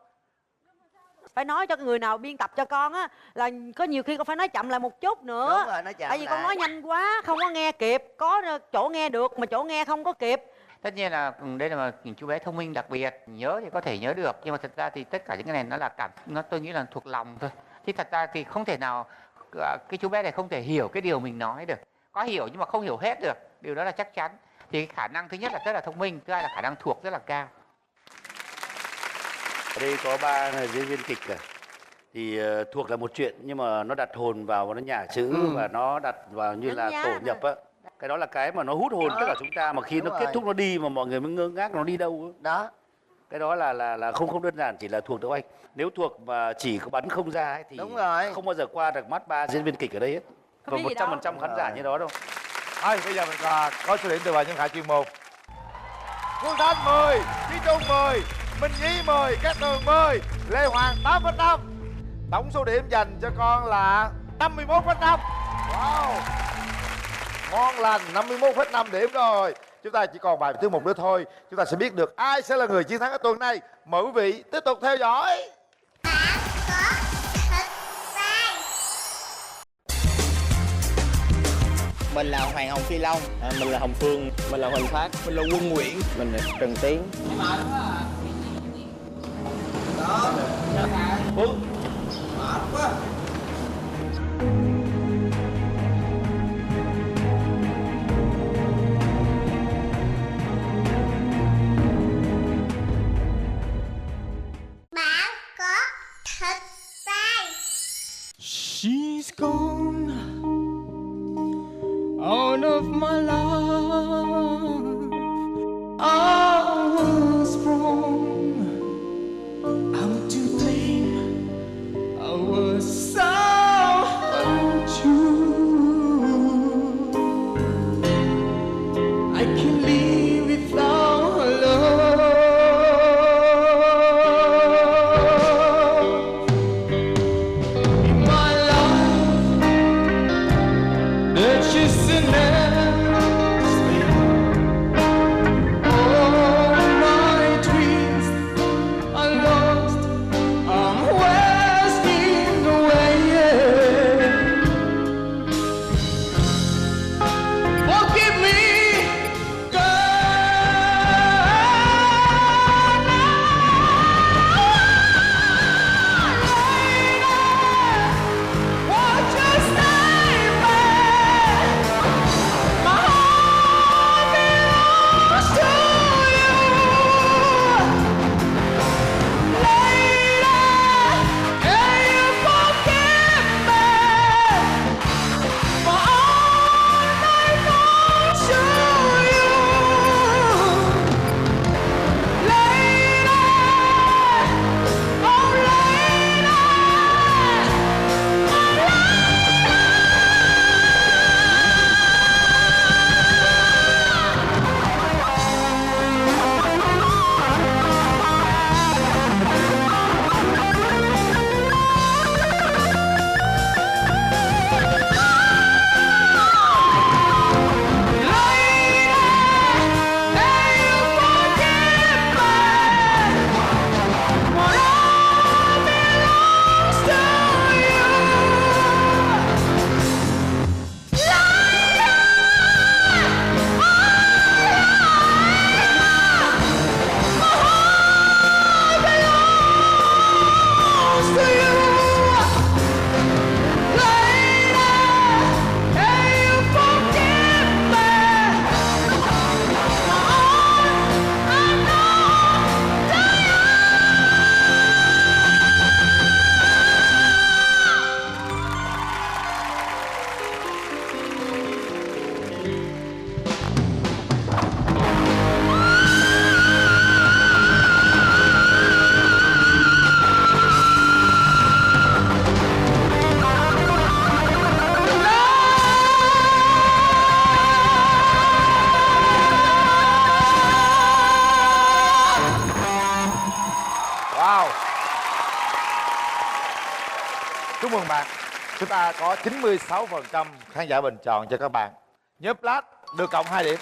Phải nói cho người nào biên tập cho con á, là có nhiều khi con phải nói chậm lại một chút nữa. Đúng rồi, nói chậm tại vì con lại. nói nhanh quá không có nghe kịp, có chỗ nghe được mà chỗ nghe không có kịp. Tất nhiên là đây là một chú bé thông minh đặc biệt, nhớ thì có thể nhớ được, nhưng mà thật ra thì tất cả những cái này nó là tôi nghĩ là thuộc lòng thôi. Chứ thật ra thì không thể nào cái chú bé này không thể hiểu cái điều mình nói được. Có hiểu nhưng mà không hiểu hết được, điều đó là chắc chắn. Thì khả năng thứ nhất là rất là thông minh, thứ hai là khả năng thuộc rất là cao. Ở đây có 3 diễn viên kịch cả. Thì thuộc là một chuyện, nhưng mà nó đặt hồn vào và nó nhả chữ và nó đặt vào như là tổ nhập á. Cái đó là cái mà nó hút hồn tất cả chúng ta, mà khi nó kết thúc nó đi mà mọi người mới ngơ ngác nó đi đâu á. Đó. Cái đó là không đơn giản chỉ là thuộc đâu anh. Nếu thuộc mà chỉ có bắn không ra ấy, thì Đúng rồi. không bao giờ qua được mắt 3 diễn viên kịch ở đây hết. Và 100% khán giả như đó đâu. Thôi bây giờ mình có số điểm từ ban giám khảo chuyên môn. Phương Thanh 10, Chí Trung 10, Minh Nhí 10, Cát Tường 10, Lê Hoàng 8,5. Tổng số điểm dành cho con là 51,5. Wow, ngon lành, 51,5 điểm rồi. Chúng ta chỉ còn bài thứ một nữa thôi. Chúng ta sẽ biết được ai sẽ là người chiến thắng ở tuần này. Mời quý vị tiếp tục theo dõi. Mình là Hoàng Hồng Phi Long, mình là Hồng Phương, mình là Huỳnh Phát, mình là Quân Nguyễn, mình là Trần Tiến. Bạn có thật sai. She's gone out of my life. I was wrong. I'm to blame. I was so untrue. I can't live without her love. In my life, there's just an endless all my dreams are lost. I'm wasting away. Forgive me, won't you stay back? My heart belongs to you. Lady, can you forgive me? My heart belongs to you. Lady, oh lady. Wow, chúc mừng bạn. Chúng ta có 96% khán giả bình chọn cho các bạn. Nhóm Plat được cộng 2 điểm.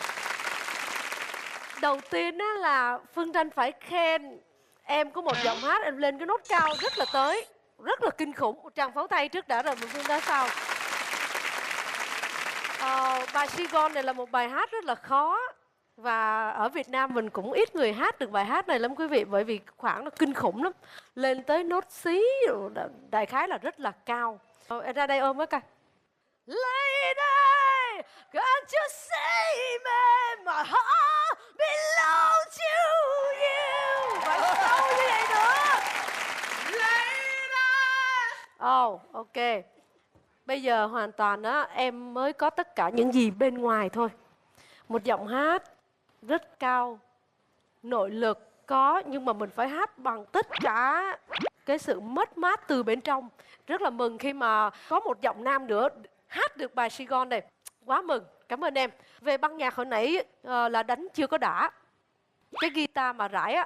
Đầu tiên á là Phương Tranh phải khen em có một giọng hát, em lên cái nốt cao rất là tới, rất là kinh khủng. Một tràng pháo tay trước đã rồi, mình Phương nói sau. Bài Saigon này là một bài hát rất là khó. Và ở Việt Nam mình cũng ít người hát được bài hát này lắm quý vị. Bởi vì khoảng nó kinh khủng lắm. Lên tới nốt xí, đại khái là rất là cao. Em ra đây ôm với coi. Lady, can't you see me, my heart belongs to you. Phải sâu như vậy nữa. Lady. Ok. Bây giờ hoàn toàn á, em mới có tất cả những gì bên ngoài thôi. Một giọng hát rất cao, nội lực có, nhưng mà mình phải hát bằng tất cả cái sự mất mát từ bên trong. Rất là mừng khi mà có một giọng nam nữa hát được bài Saigon này. Quá mừng, cảm ơn em. Về băng nhạc hồi nãy là đánh chưa có đã. Cái guitar mà rải á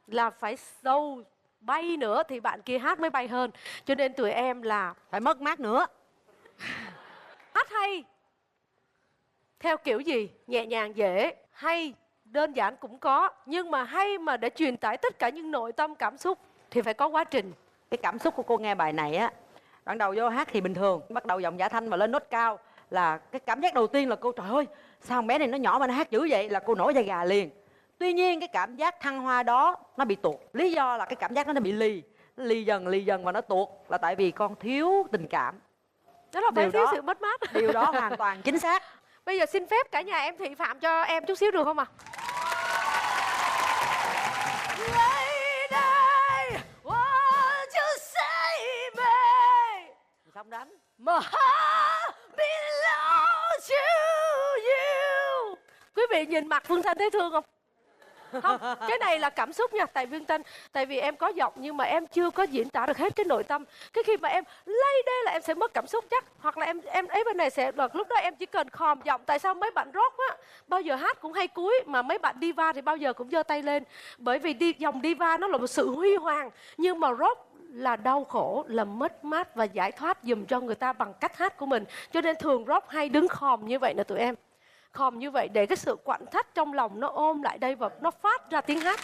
là phải sâu bay nữa thì bạn kia hát mới bay hơn. Cho nên tụi em là phải mất mát nữa. Hát hay theo kiểu gì? Nhẹ nhàng dễ, hay, đơn giản cũng có. Nhưng mà hay mà để truyền tải tất cả những nội tâm cảm xúc thì phải có quá trình. Cái cảm xúc của cô nghe bài này á, đoạn đầu vô hát thì bình thường, bắt đầu giọng giả thanh mà lên nốt cao là cái cảm giác đầu tiên là cô trời ơi, sao con bé này nó nhỏ mà nó hát dữ vậy, là cô nổi da gà liền. Tuy nhiên cái cảm giác thăng hoa đó nó bị tuột. Lý do là cái cảm giác đó nó bị lì dần và nó tuột là tại vì con thiếu tình cảm. Đó là phải thiếu sự mất mát. Điều đó hoàn toàn chính xác. Bây giờ xin phép cả nhà em thị phạm cho em chút xíu được không ạ? Lady, won't you say me? Xong đánh. My heart belongs to you. Quý vị nhìn mặt Phương Thanh thấy thương không? Không, cái này là cảm xúc nha. Tại Phương Thanh, tại vì em có giọng nhưng mà em chưa có diễn tả được hết cái nội tâm. Cái khi mà em lay đê là em sẽ mất cảm xúc chắc. Hoặc là em ấy bên này sẽ lúc đó em chỉ cần khòm giọng. Tại sao mấy bạn rock á bao giờ hát cũng hay cúi, mà mấy bạn diva thì bao giờ cũng giơ tay lên. Bởi vì dòng diva nó là một sự huy hoàng, nhưng mà rock là đau khổ, là mất mát và giải thoát giùm cho người ta bằng cách hát của mình. Cho nên thường rock hay đứng khòm như vậy nè tụi em. Khòm như vậy để cái sự quặn thắt trong lòng nó ôm lại đây và nó phát ra tiếng hát.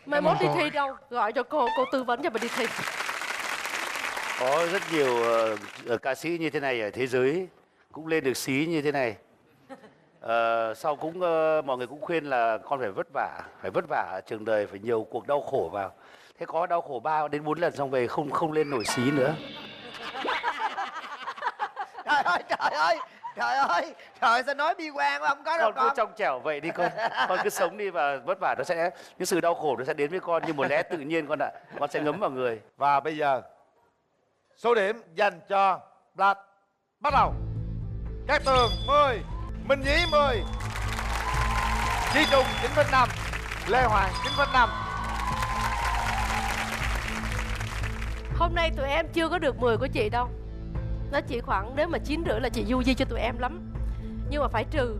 Mai mốt đi thi đâu, gọi cho cô tư vấn cho bà đi thi. Có rất nhiều ca sĩ như thế này ở thế giới cũng lên được xí như thế này. Sau cũng mọi người cũng khuyên là con phải vất vả ở trường đời, phải nhiều cuộc đau khổ vào. Thế có đau khổ 3 đến 4 lần xong về không lên nổi xí nữa. Trời ơi, sao nói bi quan quá, không có đâu con. Cứ trong trẻo vậy đi con. Con cứ sống đi và vất vả, nó sẽ, những sự đau khổ nó sẽ đến với con như một lẽ tự nhiên con ạ. Con sẽ ngấm vào người. Và bây giờ số điểm dành cho Plat bắt đầu. Cát Tường 10, Minh Nhí 10, Chi Trung 9,5, Lê Hoàng 9,5. Hôm nay tụi em chưa có được 10 của chị đâu. Nó chỉ khoảng, nếu mà 9,5 là chị du di cho tụi em lắm. Nhưng mà phải trừ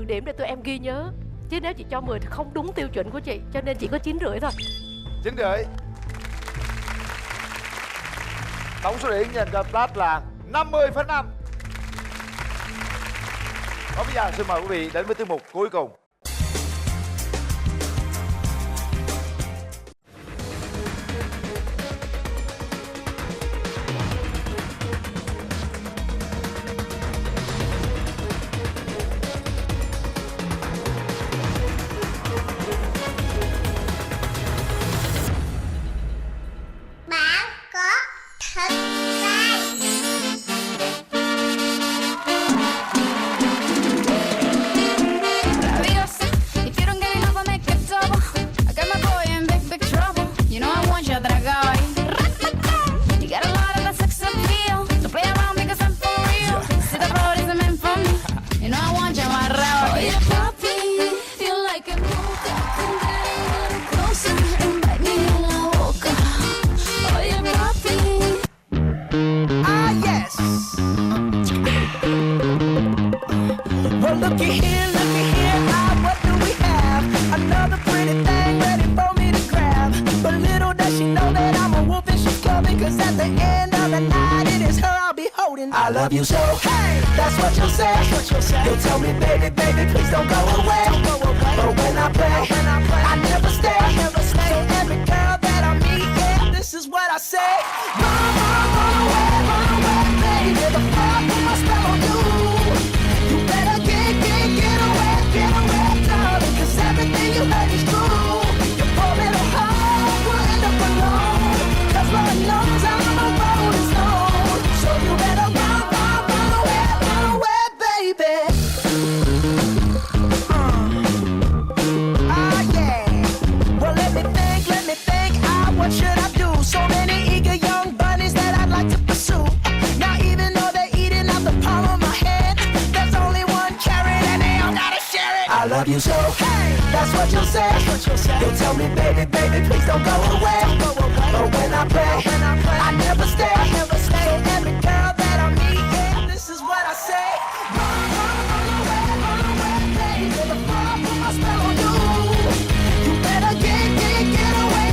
điểm để tụi em ghi nhớ. Chứ nếu chị cho 10 thì không đúng tiêu chuẩn của chị. Cho nên chỉ có 9,5 thôi. 9,5. Tổng số điểm dành cho Plat là 50,5. Còn bây giờ xin mời quý vị đến với tiết mục cuối cùng. Bạn có thật sai. Baby I love you so. Hey, that's what you'll say. You'll tell me, baby, baby, please don't go away. But when I play, I never stay. So every girl that I meet, yeah, this is what I say. Run, run away, baby. The fuck put my spell on you. You better get away, darling. 'Cause everything you heard is true. Your poor little heart will end up alone. 'Cause Lord knows I'm a rolling stone. So you better run away, baby. Yeah. Well, let me think. What should I do? So many eager young bunnies that I'd like to pursue. Now even though they're eating out the palm of my hand, there's only one carrot and they all gotta share it. I love you so. Hey, that's what you'll say. You'll tell me, baby, baby, please don't go away. But when I play, I never stay. So every girl that I meet, yeah, this is what I say. Run away, baby. The fuck put my spell on you. You better get away,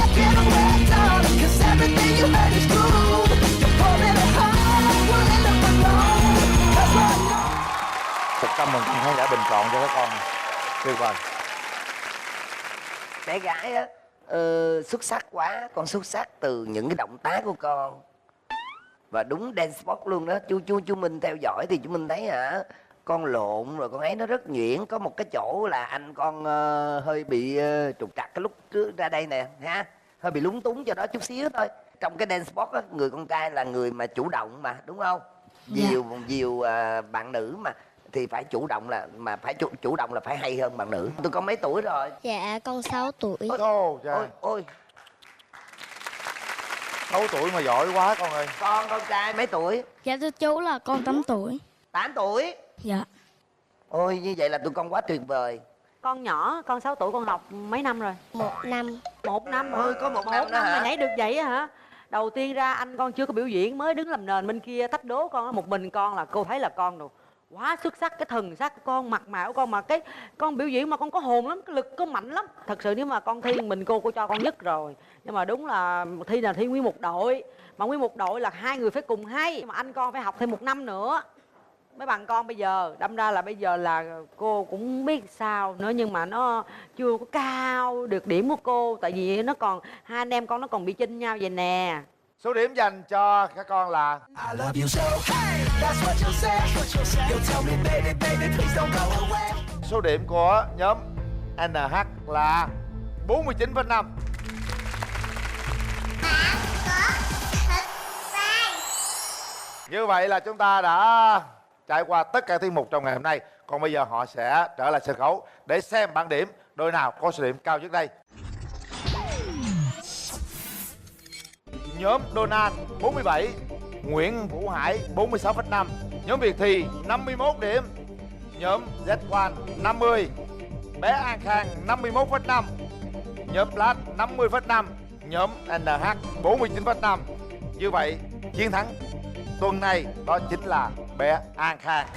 darling. 'Cause everything you heard is true. Your poor little heart will end up alone. 'Cause Lord knows. 100% khán giả bình chọn cho các con. Tuyệt vời. Bé gái á, xuất sắc quá. Con xuất sắc từ những cái động tác của con. Và đúng dance sport luôn đó. Chú Minh theo dõi thì chú Minh thấy hả, con lộn rồi con ấy nó rất nhuyễn. Có một cái chỗ là anh con hơi bị trục trặc cái lúc trước ra đây nè ha, hơi bị lúng túng cho đó chút xíu thôi. Trong cái dance sport á, người con trai là người mà chủ động mà, đúng không? Nhiều bạn nữ mà thì phải chủ động, là mà phải chủ động là phải hay hơn bạn nữ. Tụi con mấy tuổi rồi? Dạ con 6 tuổi. Ôi 6 tuổi mà giỏi quá con ơi. con trai mấy tuổi? Dạ thưa chú là con 8 tuổi. 8 tuổi. Dạ. Ôi như vậy là tụi con quá tuyệt vời. Con nhỏ, con 6 tuổi, con học mấy năm rồi? 1 năm. 1 năm. Ôi có một năm nữa mà hả? nhảy được vậy á hả? Đầu tiên ra anh con chưa có biểu diễn, mới đứng làm nền bên kia thách đố con á. Một mình con là cô thấy là con rồi quá xuất sắc, cái thần sắc của con, mặt mạo của con, mà cái con biểu diễn mà con có hồn lắm, cái lực con mạnh lắm. Thật sự nếu mà con thi mình cô cho con nhất rồi. Nhưng mà đúng là thi là thi nguyên một đội, mà nguyên một đội là 2 người phải cùng hay, mà anh con phải học thêm 1 năm nữa mới bằng con bây giờ. Đâm ra là bây giờ là cô cũng biết sao nữa, nhưng mà nó chưa có cao được điểm của cô, tại vì nó còn hai anh em con nó còn bị chênh nhau vậy nè. Số điểm dành cho các con là I love you so. Hey, that's what you'll say. You'll tell me, baby, baby, please don't go away. số điểm của nhóm NH là 49,5. Như vậy là chúng ta đã trải qua tất cả tiết mục trong ngày hôm nay. Còn bây giờ họ sẽ trở lại sân khấu để xem bảng điểm đội nào có số điểm cao nhất đây. Nhóm Donald 47, Nguyễn Vũ Hải 46,5, nhóm Việt Thì 51 điểm, nhóm Z1 50, bé An Khang 51,5, nhóm Plat 50,5, nhóm NH 49,5. Như vậy chiến thắng tuần này đó chính là bé An Khang.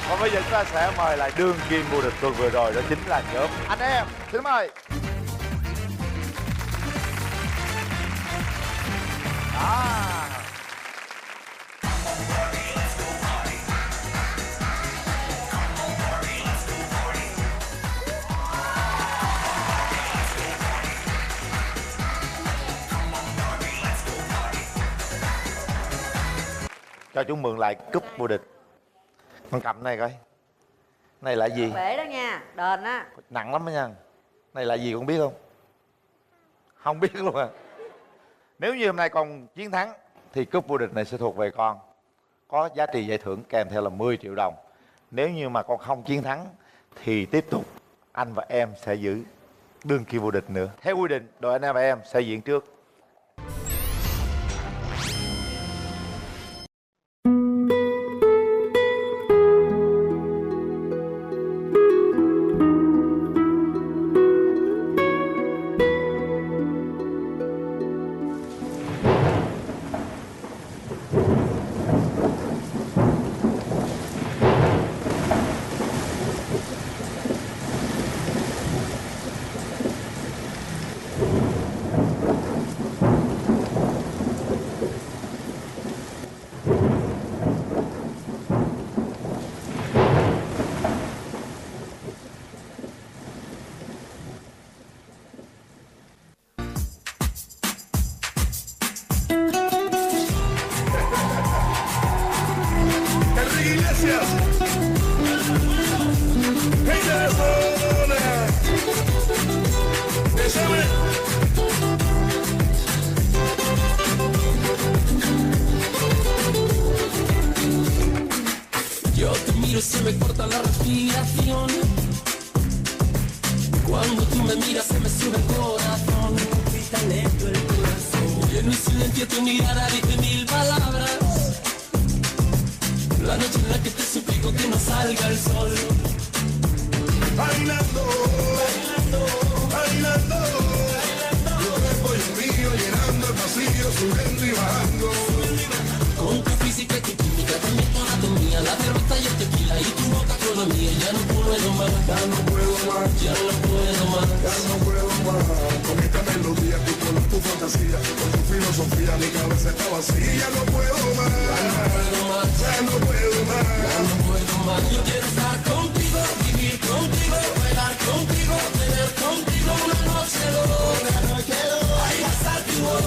Và bây giờ chúng ta sẽ mời lại đương kim vô địch tuần vừa rồi, đó chính là nhóm anh em. Xin mời. Cho chúng mượn lại cúp vô địch. Con cầm này coi. Này là gì? Bể đó nha, đền á. Nặng lắm đó nha. Này là gì con biết không? Không biết luôn à. Nếu như hôm nay con chiến thắng thì cúp vô địch này sẽ thuộc về con. Có giá trị giải thưởng kèm theo là 10 triệu đồng. Nếu như mà con không chiến thắng thì tiếp tục anh và em sẽ giữ đương kim vô địch nữa. Theo quy định, đội anh em và em sẽ diễn trước. cumbias. Venga, zona. Déjame. Yo te miro y se me corta la respiración. Cuando tú me miras se me sube el corazón. Grita lento el corazón. Lleno y silencio tu mirada dice mil palabras. La noche en la que te suplico que no salga el sol. Bailando, bailando, bailando. Tu cuerpo y el mío llenando el vacío, subiendo y bajando. Con tu física y tu química, también tu anatomía, la cerveza y el tequila y tu boca con la mía. Ya no puedo más, ya no puedo más, ya no puedo más, ya no puedo más. Con esta melodía, tu color, tu fantasía, con tu filosofía, mi cabeza está vacía. Ya no puedo más, ya no puedo más, ya no puedo más, ya no puedo más. Yo quiero estar contigo, vivir contigo, bailar contigo, tener contigo una noche loca. Ahí va a estar tu voz.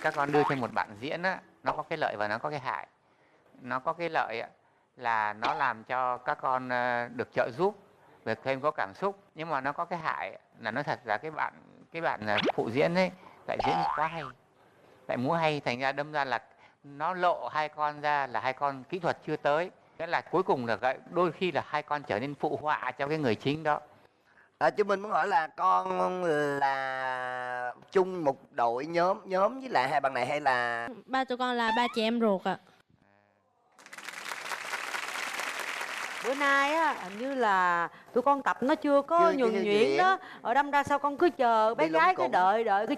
Các con đưa cho một bạn diễn á, nó có cái lợi và nó có cái hại. Nó có cái lợi á, là nó làm cho các con được trợ giúp, được thêm có cảm xúc. Nhưng mà nó có cái hại là nói thật là cái bạn phụ diễn ấy lại diễn quá hay, lại múa hay, thành ra đâm ra là nó lộ hai con ra là hai con kỹ thuật chưa tới. Nghĩa là cuối cùng là đôi khi là hai con trở nên phụ họa cho cái người chính đó. Chứ mình muốn hỏi là con là chung một đội nhóm với lại hai bạn này hay là Ba tụi con là ba chị em ruột ạ. Bữa nay á, hình như là tụi con tập nó chưa có nhuần nhuyễn đó. Ở đâm ra sao con cứ chờ bé gái cứ đợi cái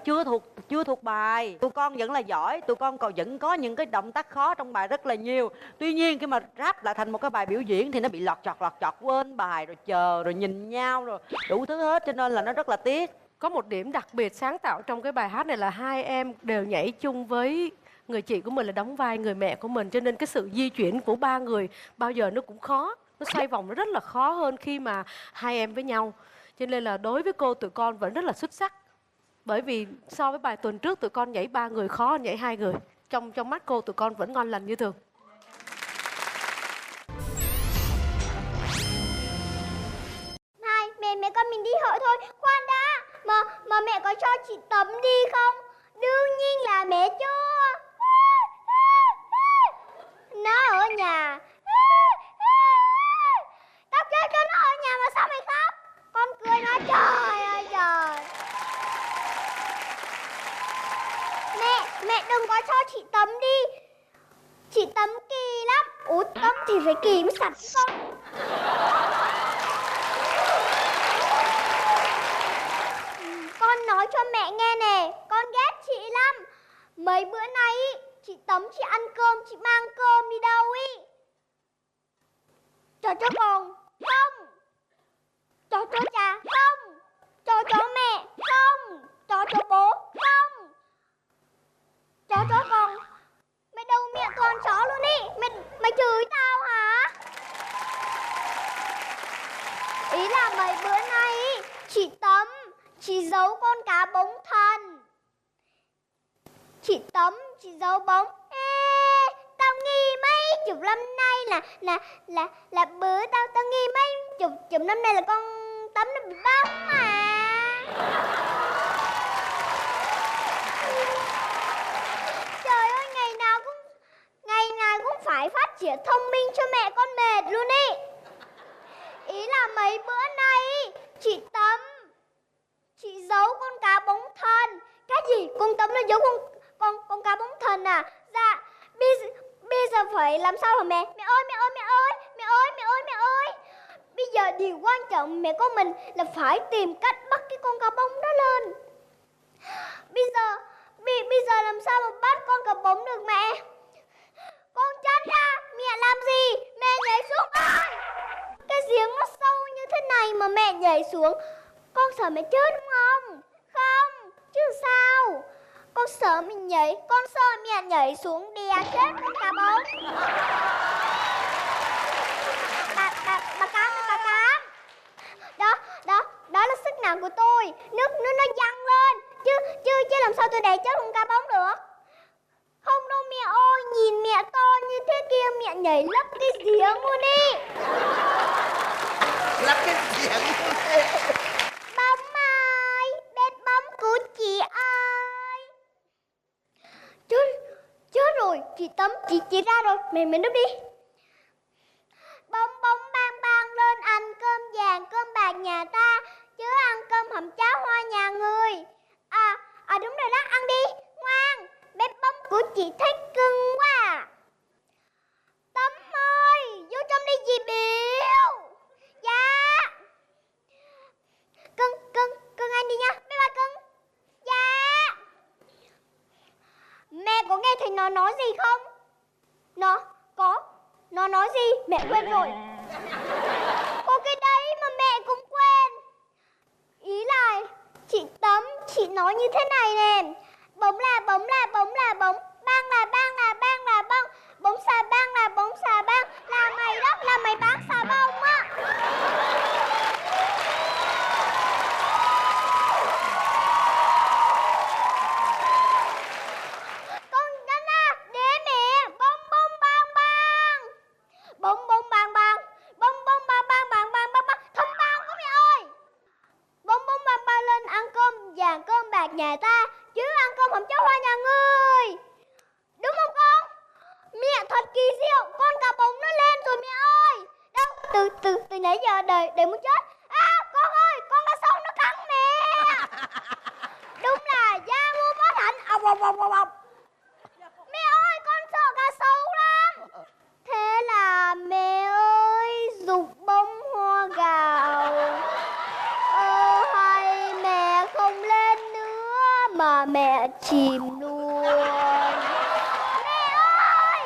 chưa thuộc bài. Tụi con vẫn là giỏi, tụi con còn vẫn có những cái động tác khó trong bài rất là nhiều. Tuy nhiên khi mà ráp lại thành một cái bài biểu diễn thì nó bị lọt chọt quên bài, rồi chờ, rồi nhìn nhau, rồi đủ thứ hết, cho nên là nó rất là tiếc. Có một điểm đặc biệt sáng tạo trong cái bài hát này là hai em đều nhảy chung với người chị của mình là đóng vai người mẹ của mình, cho nên cái sự di chuyển của ba người bao giờ nó cũng khó, nó xoay vòng nó rất là khó hơn khi mà hai em với nhau. Cho nên là đối với cô, tụi con vẫn rất là xuất sắc, bởi vì so với bài tuần trước tụi con nhảy ba người khó hơn nhảy hai người. Trong mắt cô, tụi con vẫn ngon lành như thường. Hai, mẹ con mình đi hội thôi. Khoan đã, mà mẹ có cho chị Tấm đi không? Đương nhiên là mẹ cho. Nó ở nhà. Tao kêu cho nó ở nhà mà sao mày khóc? Con cười nói trời ơi trời. Mẹ đừng có cho chị Tấm đi. Chị Tấm kỳ lắm. Ủa Tấm thì phải kỳ mới sạch không? Con nói cho mẹ nghe nè, con ghét chị lắm. Mấy bữa nay chị Tấm chị ăn cơm, chị mang cơm đi đâu ý? Cho con không, cho cha không, cho mẹ không, cho bố không, cho con. Mày đâu miệng toàn chó luôn ý. Mày chửi tao hả? Ý là mấy bữa nay chị Tấm chị giấu con cá bống thần. chị Tấm, chị Dấu Bóng. Ê, tao nghi mấy chục năm nay là bữa tao nghi mấy chục năm nay là con Tấm nó bị bóng mà. Trời ơi, ngày nào cũng phải phát triển thông minh cho mẹ con mệt luôn ý. Ý là mấy bữa nay chị Tấm, chị giấu con cá bóng thần. Cái gì? Con Tấm nó giấu con cá bóng thần à? Dạ, bây giờ phải làm sao hả mẹ? Mẹ ơi. Bây giờ điều quan trọng mẹ con mình là phải tìm cách bắt cái con cá bóng đó lên. Bây giờ làm sao mà bắt con cá bóng được mẹ? Con chết ra, mẹ làm gì? Mẹ nhảy xuống ơi! Cái giếng nó sâu như thế này mà mẹ nhảy xuống, con sợ mẹ chết đúng không? Không, chứ sao? Con sợ mẹ nhảy xuống đè chết con cá bóng. Bà Cám. Đó là sức nặng của tôi. Nước nó văng lên. Chứ làm sao tôi đè chết con cá bóng được? Không đâu mẹ ơi, nhìn mẹ to như thế kia, mẹ nhảy lấp cái giếng luôn đi. Lắp cái giếng luôn đi. Bóng ơi, bếp bóng của chị ơi. Chết rồi, chị Tấm, chị ra rồi, mày núp đi. Bóng bang lên ăn cơm vàng cơm bạc nhà ta, chứ ăn cơm hầm cháo hoa nhà người. Đúng rồi đó, ăn đi, ngoan. Bếp bóng của chị thấy cưng quá à. Tấm ơi, vô trong đi dì biểu. Dạ. Cưng anh đi nha, bye bye cưng. Dạ. Mẹ có nghe thấy nó nói gì không? Nó nói gì? Mẹ quên rồi. Có cái đấy mà mẹ cũng quên. Ý là chị Tấm, chị nói như thế này nè. Bóng là bóng, bang là bang, bóng xà bang là bóng xà bang, là mày đó, là mày bán xà bông á. Con đánh à, để mẹ, bông bang bang, bông bang bang, thông bang của mẹ ơi. Bông bang lên ăn cơm vàng cơm bạc nhà ta, chứ ăn cơm hầm cháo hoa nhà ngươi. Đúng không con? Mẹ thật kỳ diệu, con cá bóng nó lên rồi mẹ ơi. Đâu, từ nãy giờ để muốn chết. Con ơi, con cá sấu nó cắn mẹ. Đúng là da ngu bất hạnh. Mẹ ơi, con sợ cá sấu lắm. Thế là mẹ ơi, giục bông hoa gạo. Hay mẹ không lên nữa mà mẹ chìm luôn. Mẹ ơi,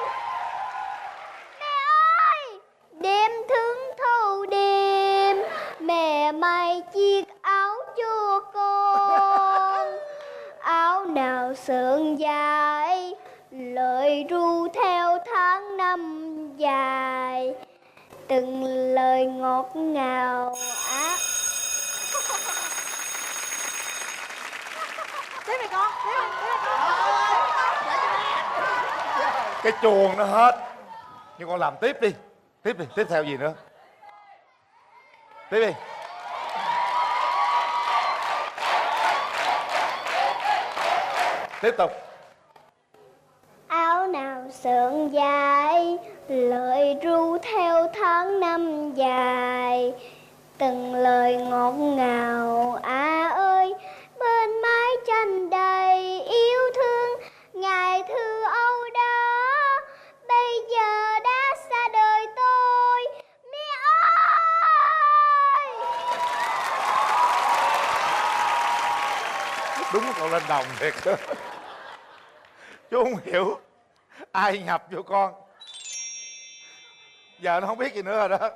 đêm thức thâu đêm, mẹ may chiếc áo cho con. Áo nào sườn dài, lời ru theo tháng năm dài, từng lời ngọt ngào á. Tiếp đi con, tiếp đi. Cái chuồng nó hết. Nhưng con làm tiếp đi. Tiếp theo gì nữa? Tiếp đi. Tiếp tục. Áo nào sườn dài, lời ru theo tháng năm dài, từng lời ngọt ngào ơi, bên mái tranh đầy yêu thương, ngày thơ âu đó bây giờ đã xa đời tôi. Mẹ ơi! Đúng là con lên đồng thiệt. Chú không hiểu ai nhập vô con. Giờ nó không biết gì nữa rồi đó.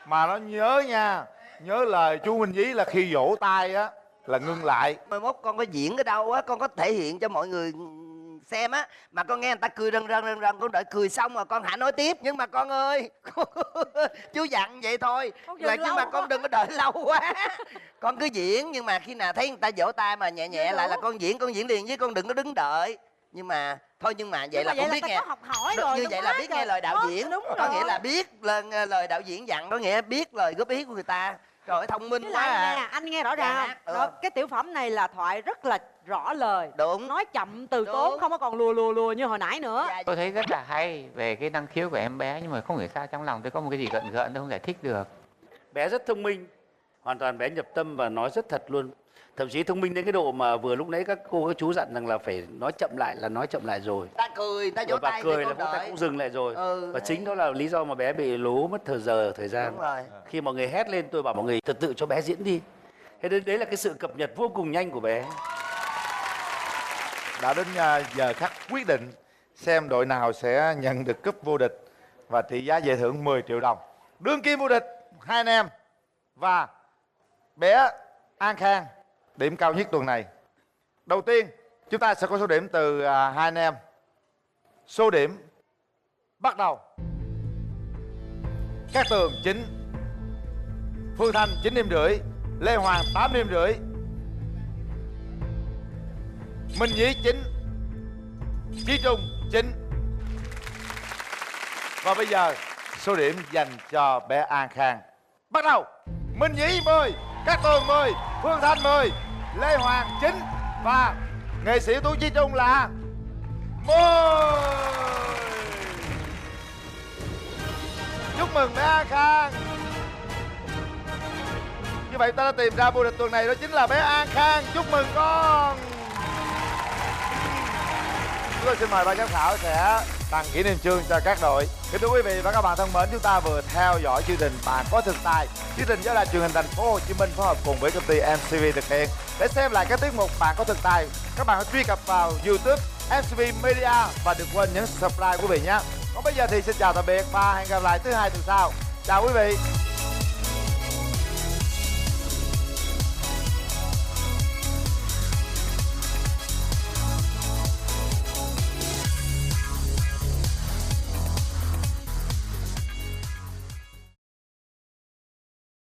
Mà nó nhớ nha, nhớ lời chú Minh Dí là khi vỗ tay á là ngưng lại. Mai mốt con có diễn ở đâu á, con có thể hiện cho mọi người xem á, mà con nghe người ta cười rần rần, con đợi cười xong rồi con hãy nói tiếp. Nhưng mà con ơi, chú dặn vậy thôi, là nhưng mà con đừng có đợi lâu quá. Con cứ diễn, nhưng mà khi nào thấy người ta vỗ tay mà nhẹ nhẹ lại là con diễn liền, với con đừng có đứng đợi. Nhưng mà thôi, nhưng mà vậy là con biết nghe học hỏi rồi, như vậy là biết nghe lời đạo diễn. Có nghĩa là biết lời đạo diễn dặn, có nghĩa biết lời góp ý của người ta. Trời, thông minh quá à. Anh nghe rõ ràng không? Cái tiểu phẩm này là thoại rất là rõ lời, đúng, nói chậm từ tốn, không có còn lùa như hồi nãy nữa. Tôi thấy rất là hay về cái năng khiếu của em bé, nhưng mà không hiểu sao trong lòng tôi có một cái gì gợn tôi không giải thích được. Bé rất thông minh, hoàn toàn bé nhập tâm và nói rất thật luôn. Thậm chí thông minh đến cái độ mà vừa lúc nãy các cô các chú dặn rằng là phải nói chậm lại là nói chậm lại rồi. Ta cười, ta vỗ tay, cười là ta cũng dừng lại rồi. Và chính đó là lý do mà bé bị lố mất thời gian. Đúng rồi. Khi mọi người hét lên tôi bảo mọi người tự cho bé diễn đi. Thế đấy là cái sự cập nhật vô cùng nhanh của bé. Đã đến giờ khắc quyết định xem đội nào sẽ nhận được cúp vô địch và trị giá giải thưởng 10 triệu đồng. Đương kim vô địch hai anh em và bé An Khang, điểm cao nhất tuần này. Đầu tiên chúng ta sẽ có số điểm từ hai anh em. Số điểm bắt đầu. Cát Tường 9, Phương Thanh 9,5 điểm, Lê Hoàng 8,5 điểm, Minh Nhí 9, Chí Trung 9. Và bây giờ số điểm dành cho bé An Khang. Bắt đầu. Minh Nhí 10, Cát Tường 10, Phương Thanh 10, Lê Hoàng 9 và nghệ sĩ ưu tú Chí Trung là 10. Chúc mừng bé An Khang. Như vậy ta đã tìm ra vô địch tuần này, đó chính là bé An Khang. Chúc mừng con. Chúng tôi xin mời ban giám khảo sẽ tặng kỷ niệm chương cho các đội. Kính thưa quý vị và các bạn thân mến, chúng ta vừa theo dõi chương trình Bạn Có Thực Tài, chương trình do Đài Truyền hình Thành phố Hồ Chí Minh phối hợp cùng với công ty MCV thực hiện. Để xem lại các tiết mục Bạn Có Thực Tài, các bạn hãy truy cập vào YouTube MCV Media và đừng quên nhấn subscribe quý vị nhé. Còn bây giờ thì xin chào tạm biệt và hẹn gặp lại thứ hai tuần sau. Chào quý vị.